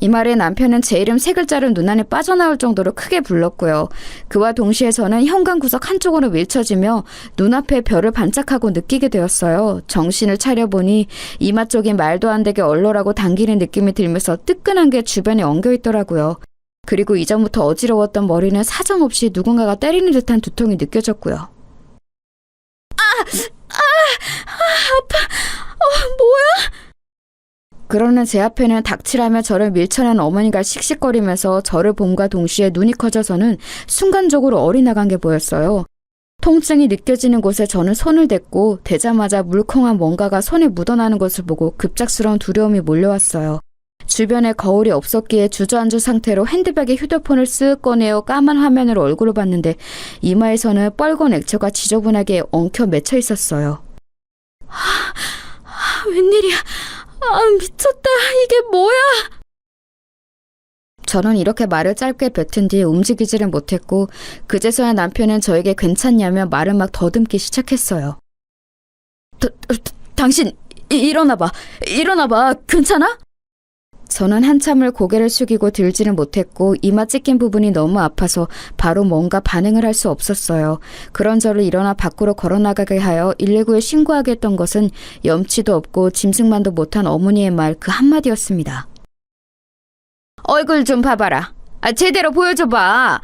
이 말에 남편은 제 이름 세 글자를 눈안에 빠져나올 정도로 크게 불렀고요. 그와 동시에 저는 현관구석 한쪽으로 밀쳐지며 눈앞에 별을 반짝하고 느끼게 되었어요. 정신을 차려보니 이마 쪽이 말도 안 되게 얼얼하고 당기는 느낌이 들면서 뜨끈한 게 주변에 엉겨있더라고요. 그리고 이전부터 어지러웠던 머리는 사정없이 누군가가 때리는 듯한 두통이 느껴졌고요. 아파. 뭐야? 그러는 제 앞에는 닥치라며 저를 밀쳐낸 어머니가 씩씩거리면서 저를 봄과 동시에 눈이 커져서는 순간적으로 어리나간 게 보였어요. 통증이 느껴지는 곳에 저는 손을 댔고 대자마자 물컹한 뭔가가 손에 묻어나는 것을 보고 급작스러운 두려움이 몰려왔어요. 주변에 거울이 없었기에 주저앉은 상태로 핸드백에 휴대폰을 쓱 꺼내어 까만 화면으로 얼굴을 봤는데 이마에서는 빨간 액체가 지저분하게 엉켜 맺혀 있었어요. 웬일이야. 미쳤다. 이게 뭐야? 저는 이렇게 말을 짧게 뱉은 뒤 움직이지를 못했고 그제서야 남편은 저에게 괜찮냐며 말을 막 더듬기 시작했어요. 당신 일어나봐. 괜찮아? 저는 한참을 고개를 숙이고 들지는 못했고 이마 찢긴 부분이 너무 아파서 바로 뭔가 반응을 할 수 없었어요. 그런 저를 일어나 밖으로 걸어나가게 하여 119에 신고하게 했던 것은 염치도 없고 짐승만도 못한 어머니의 말 그 한마디였습니다. 얼굴 좀 봐봐라. 제대로 보여줘봐.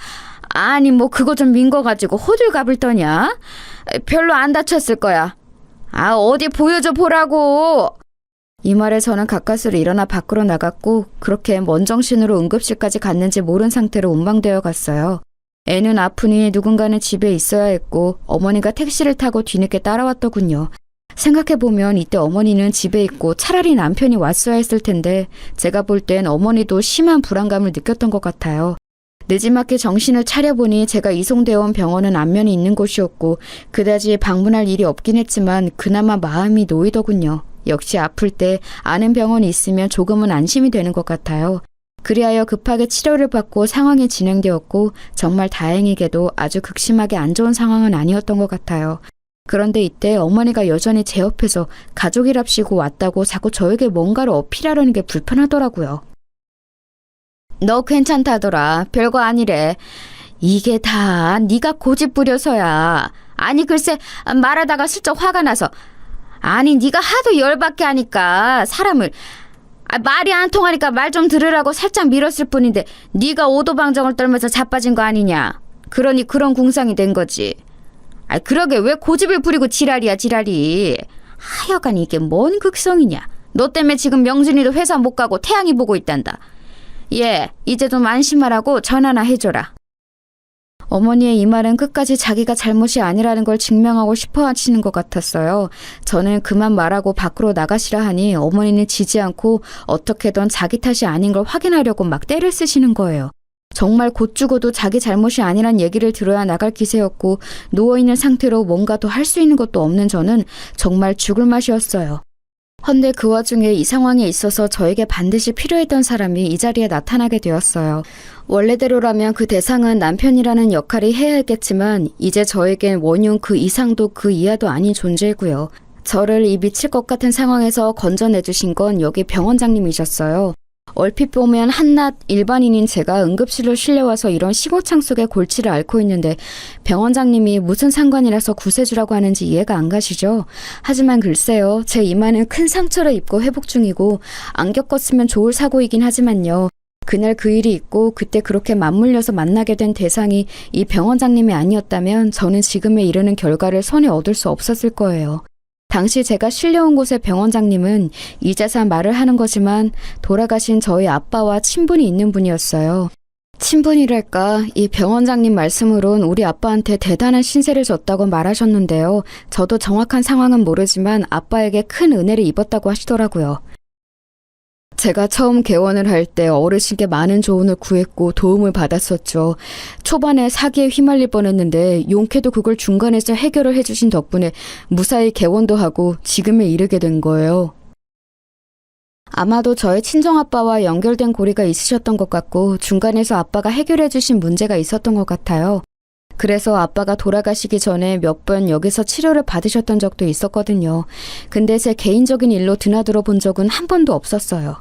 아니 뭐 그거 좀 민 거 가지고 호들갑을 떠냐? 별로 안 다쳤을 거야. 어디 보여줘 보라고. 이 말에 저는 가까스로 일어나 밖으로 나갔고 그렇게 먼 정신으로 응급실까지 갔는지 모른 상태로 운방되어 갔어요. 애는 아프니 누군가는 집에 있어야 했고 어머니가 택시를 타고 뒤늦게 따라왔더군요. 생각해보면 이때 어머니는 집에 있고 차라리 남편이 왔어야 했을 텐데 제가 볼 땐 어머니도 심한 불안감을 느꼈던 것 같아요. 늦지막히 정신을 차려보니 제가 이송되어 온 병원은 안면이 있는 곳이었고 그다지 방문할 일이 없긴 했지만 그나마 마음이 놓이더군요. 역시 아플 때 아는 병원이 있으면 조금은 안심이 되는 것 같아요. 그리하여 급하게 치료를 받고 상황이 진행되었고 정말 다행히게도 아주 극심하게 안 좋은 상황은 아니었던 것 같아요. 그런데 이때 어머니가 여전히 제 옆에서 가족이랍시고 왔다고 자꾸 저에게 뭔가를 어필하려는 게 불편하더라고요. 너 괜찮다더라. 별거 아니래. 이게 다 네가 고집 부려서야. 아니 글쎄 말하다가 슬쩍 화가 나서 아니 네가 하도 열받게 하니까 사람을 말이 안 통하니까 말 좀 들으라고 살짝 밀었을 뿐인데 네가 오도방정을 떨면서 자빠진 거 아니냐. 그러니 그런 궁상이 된 거지. 그러게 왜 고집을 부리고 지랄이야 지랄이. 하여간 이게 뭔 극성이냐. 너 때문에 지금 명준이도 회사 못 가고 태양이 보고 있단다. 이제 좀 안심하라고 전화나 해줘라. 어머니의 이 말은 끝까지 자기가 잘못이 아니라는 걸 증명하고 싶어 하시는 것 같았어요. 저는 그만 말하고 밖으로 나가시라 하니 어머니는 지지 않고 어떻게든 자기 탓이 아닌 걸 확인하려고 막 떼를 쓰시는 거예요. 정말 곧 죽어도 자기 잘못이 아니란 얘기를 들어야 나갈 기세였고 누워있는 상태로 뭔가 더 할 수 있는 것도 없는 저는 정말 죽을 맛이었어요. 헌데 그 와중에 이 상황에 있어서 저에게 반드시 필요했던 사람이 이 자리에 나타나게 되었어요. 원래대로라면 그 대상은 남편이라는 역할이 해야 했겠지만 이제 저에겐 원흉 그 이상도 그 이하도 아닌 존재고요. 저를 이 미칠 것 같은 상황에서 건져내주신 건 여기 병원장님이셨어요. 얼핏 보면 한낱 일반인인 제가 응급실로 실려와서 이런 시고창 속의 골치를 앓고 있는데 병원장님이 무슨 상관이라서 구세주라고 하는지 이해가 안 가시죠? 하지만 글쎄요, 제 이마는 큰 상처를 입고 회복 중이고 안 겪었으면 좋을 사고이긴 하지만요. 그날 그 일이 있고 그때 그렇게 맞물려서 만나게 된 대상이 이 병원장님이 아니었다면 저는 지금에 이르는 결과를 손에 얻을 수 없었을 거예요. 당시 제가 실려온 곳의 병원장님은 이제서 말을 하는 거지만 돌아가신 저희 아빠와 친분이 있는 분이었어요. 친분이랄까, 이 병원장님 말씀으론 우리 아빠한테 대단한 신세를 졌다고 말하셨는데요. 저도 정확한 상황은 모르지만 아빠에게 큰 은혜를 입었다고 하시더라고요. 제가 처음 개원을 할 때 어르신께 많은 조언을 구했고 도움을 받았었죠. 초반에 사기에 휘말릴 뻔했는데 용케도 그걸 중간에서 해결을 해주신 덕분에 무사히 개원도 하고 지금에 이르게 된 거예요. 아마도 저의 친정아빠와 연결된 고리가 있으셨던 것 같고 중간에서 아빠가 해결해 주신 문제가 있었던 것 같아요. 그래서 아빠가 돌아가시기 전에 몇 번 여기서 치료를 받으셨던 적도 있었거든요. 근데 제 개인적인 일로 드나들어 본 적은 한 번도 없었어요.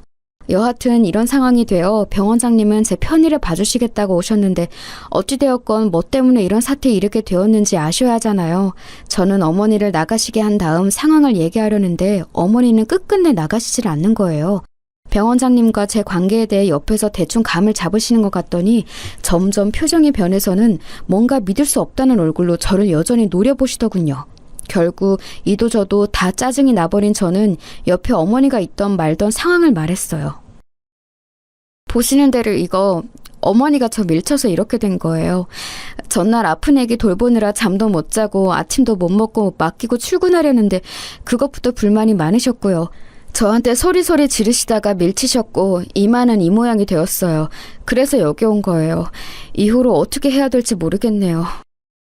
여하튼 이런 상황이 되어 병원장님은 제 편의를 봐주시겠다고 오셨는데 어찌되었건 뭐 때문에 이런 사태에 이르게 되었는지 아셔야 하잖아요. 저는 어머니를 나가시게 한 다음 상황을 얘기하려는데 어머니는 끝끝내 나가시질 않는 거예요. 병원장님과 제 관계에 대해 옆에서 대충 감을 잡으시는 것 같더니 점점 표정이 변해서는 뭔가 믿을 수 없다는 얼굴로 저를 여전히 노려보시더군요. 결국 이도저도 다 짜증이 나버린 저는 옆에 어머니가 있던 말던 상황을 말했어요. 보시는 대로 이거 어머니가 저 밀쳐서 이렇게 된 거예요. 전날 아픈 애기 돌보느라 잠도 못 자고 아침도 못 먹고 맡기고 출근하려는데 그것부터 불만이 많으셨고요. 저한테 소리소리 지르시다가 밀치셨고 이마는 이 모양이 되었어요. 그래서 여기 온 거예요. 이후로 어떻게 해야 될지 모르겠네요.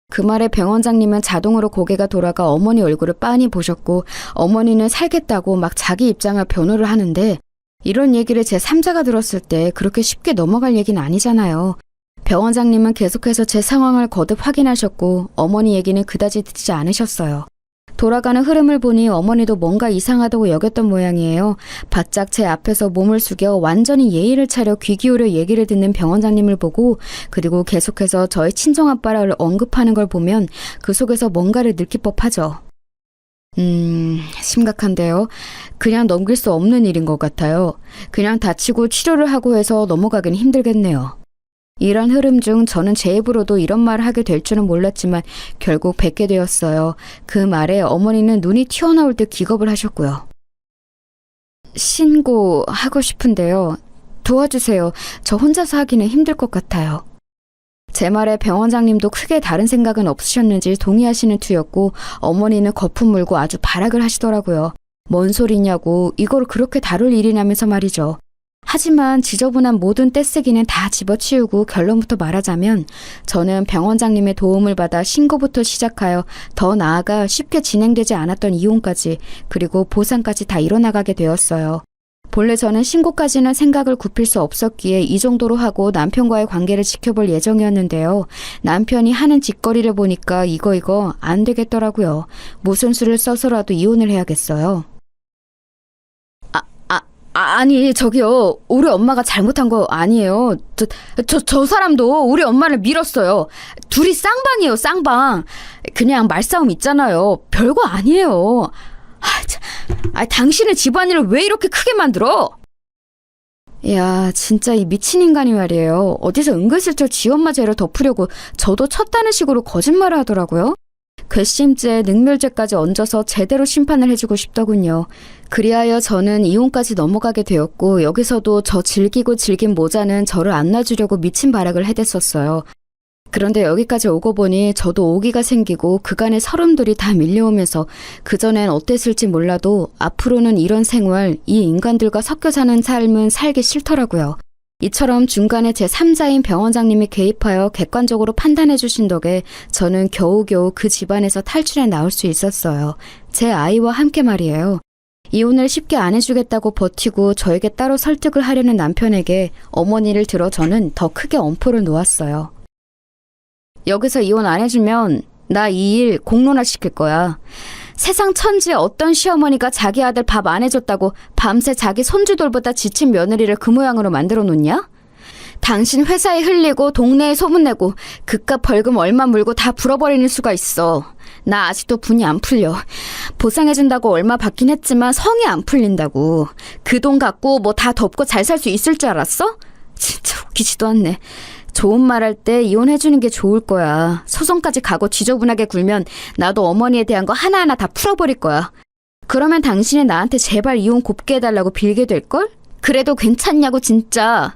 그 말에 병원장님은 자동으로 고개가 돌아가 어머니 얼굴을 빤히 보셨고 어머니는 살겠다고 막 자기 입장을 변호를 하는데 이런 얘기를 제 3자가 들었을 때 그렇게 쉽게 넘어갈 얘기는 아니잖아요. 병원장님은 계속해서 제 상황을 거듭 확인하셨고 어머니 얘기는 그다지 듣지 않으셨어요. 돌아가는 흐름을 보니 어머니도 뭔가 이상하다고 여겼던 모양이에요. 바짝 제 앞에서 몸을 숙여 완전히 예의를 차려 귀 기울여 얘기를 듣는 병원장님을 보고 그리고 계속해서 저의 친정아빠를 언급하는 걸 보면 그 속에서 뭔가를 느낄 법하죠. 심각한데요. 그냥 넘길 수 없는 일인 것 같아요. 그냥 다치고 치료를 하고 해서 넘어가긴 힘들겠네요. 이런 흐름 중 저는 제 입으로도 이런 말을 하게 될 줄은 몰랐지만 결국 뵙게 되었어요. 그 말에 어머니는 눈이 튀어나올 듯 기겁을 하셨고요. 신고하고 싶은데요. 도와주세요. 저 혼자서 하기는 힘들 것 같아요. 제 말에 병원장님도 크게 다른 생각은 없으셨는지 동의하시는 투였고 어머니는 거품 물고 아주 발악을 하시더라고요. 뭔 소리냐고 이걸 그렇게 다룰 일이냐면서 말이죠. 하지만 지저분한 모든 떼쓰기는 다 집어치우고 결론부터 말하자면 저는 병원장님의 도움을 받아 신고부터 시작하여 더 나아가 쉽게 진행되지 않았던 이혼까지 그리고 보상까지 다 이뤄나가게 되었어요. 본래 저는 신고까지는 생각을 굽힐 수 없었기에 이 정도로 하고 남편과의 관계를 지켜볼 예정이었는데요. 남편이 하는 짓거리를 보니까 이거 안 되겠더라고요. 무슨 수를 써서라도 이혼을 해야겠어요. 아니 저기요, 우리 엄마가 잘못한 거 아니에요. 저 사람도 우리 엄마를 밀었어요. 둘이 쌍방이에요, 쌍방. 그냥 말싸움 있잖아요. 별거 아니에요. 당신은 집안일을 왜 이렇게 크게 만들어? 야, 진짜 이 미친 인간이 말이에요. 어디서 은근슬쩍 지 엄마 죄를 덮으려고 저도 쳤다는 식으로 거짓말을 하더라고요. 괘씸죄, 능멸죄까지 얹어서 제대로 심판을 해주고 싶더군요. 그리하여 저는 이혼까지 넘어가게 되었고 여기서도 저 즐기고 즐긴 모자는 저를 안 놔주려고 미친 발악을 해댔었어요. 그런데 여기까지 오고 보니 저도 오기가 생기고 그간의 서름들이 다 밀려오면서 그전엔 어땠을지 몰라도 앞으로는 이런 생활, 이 인간들과 섞여 사는 삶은 살기 싫더라고요. 이처럼 중간에 제 3자인 병원장님이 개입하여 객관적으로 판단해 주신 덕에 저는 겨우겨우 그 집안에서 탈출해 나올 수 있었어요. 제 아이와 함께 말이에요. 이혼을 쉽게 안 해주겠다고 버티고 저에게 따로 설득을 하려는 남편에게 어머니를 들어 저는 더 크게 엄포를 놓았어요. 여기서 이혼 안 해주면 나 이 일 공론화 시킬 거야. 세상 천지에 어떤 시어머니가 자기 아들 밥 안 해줬다고 밤새 자기 손주들보다 지친 며느리를 그 모양으로 만들어 놓냐? 당신 회사에 흘리고 동네에 소문내고 그깟 벌금 얼마 물고 다 불어버리는 수가 있어. 나 아직도 분이 안 풀려. 보상해준다고 얼마 받긴 했지만 성이 안 풀린다고. 그 돈 갖고 뭐 다 덮고 잘 살 수 있을 줄 알았어? 진짜 웃기지도 않네. 좋은 말 할 때 이혼해주는 게 좋을 거야. 소송까지 가고 지저분하게 굴면 나도 어머니에 대한 거 하나하나 다 풀어버릴 거야. 그러면 당신이 나한테 제발 이혼 곱게 해달라고 빌게 될걸? 그래도 괜찮냐고 진짜.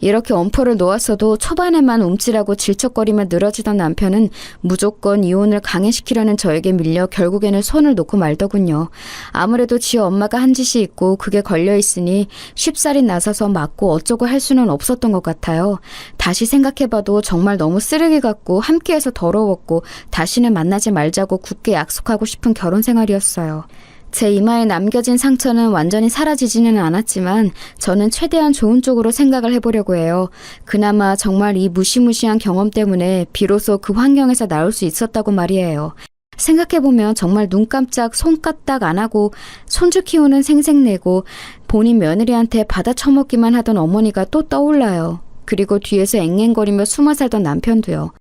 이렇게 엄포를 놓았어도 초반에만 움찔하고 질척거리며 늘어지던 남편은 무조건 이혼을 강행시키려는 저에게 밀려 결국에는 손을 놓고 말더군요. 아무래도 지 엄마가 한 짓이 있고 그게 걸려있으니 쉽사리 나서서 맞고 어쩌고 할 수는 없었던 것 같아요. 다시 생각해봐도 정말 너무 쓰레기 같고 함께해서 더러웠고 다시는 만나지 말자고 굳게 약속하고 싶은 결혼 생활이었어요. 제 이마에 남겨진 상처는 완전히 사라지지는 않았지만 저는 최대한 좋은 쪽으로 생각을 해보려고 해요. 그나마 정말 이 무시무시한 경험 때문에 비로소 그 환경에서 나올 수 있었다고 말이에요. 생각해보면 정말 눈 깜짝 손 까딱 안 하고 손주 키우는 생색내고 본인 며느리한테 받아 처먹기만 하던 어머니가 또 떠올라요. 그리고 뒤에서 앵앵거리며 숨어 살던 남편도요.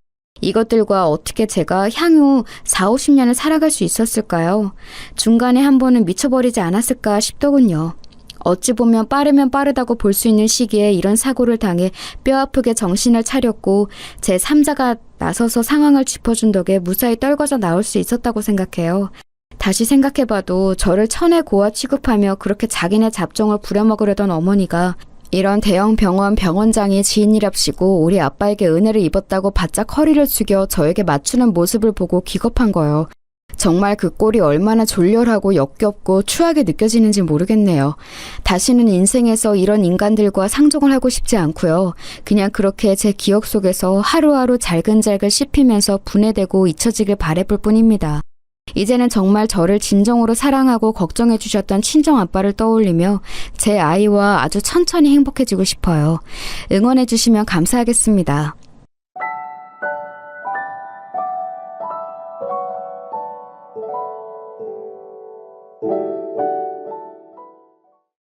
이것들과 어떻게 제가 향후 4, 50년을 살아갈 수 있었을까요? 중간에 한 번은 미쳐버리지 않았을까 싶더군요. 어찌 보면 빠르면 빠르다고 볼 수 있는 시기에 이런 사고를 당해 뼈아프게 정신을 차렸고 제 3자가 나서서 상황을 짚어준 덕에 무사히 떨궈져 나올 수 있었다고 생각해요. 다시 생각해봐도 저를 천의 고아 취급하며 그렇게 자기네 잡종을 부려먹으려던 어머니가 이런 대형 병원 병원장이 지인이랍시고 우리 아빠에게 은혜를 입었다고 바짝 허리를 숙여 저에게 맞추는 모습을 보고 기겁한 거요. 정말 그 꼴이 얼마나 졸렬하고 역겹고 추하게 느껴지는지 모르겠네요. 다시는 인생에서 이런 인간들과 상종을 하고 싶지 않고요. 그냥 그렇게 제 기억 속에서 하루하루 잘근잘근 씹히면서 분해되고 잊혀지길 바라볼 뿐입니다. 이제는 정말 저를 진정으로 사랑하고 걱정해 주셨던 친정아빠를 떠올리며 제 아이와 아주 천천히 행복해지고 싶어요. 응원해 주시면 감사하겠습니다.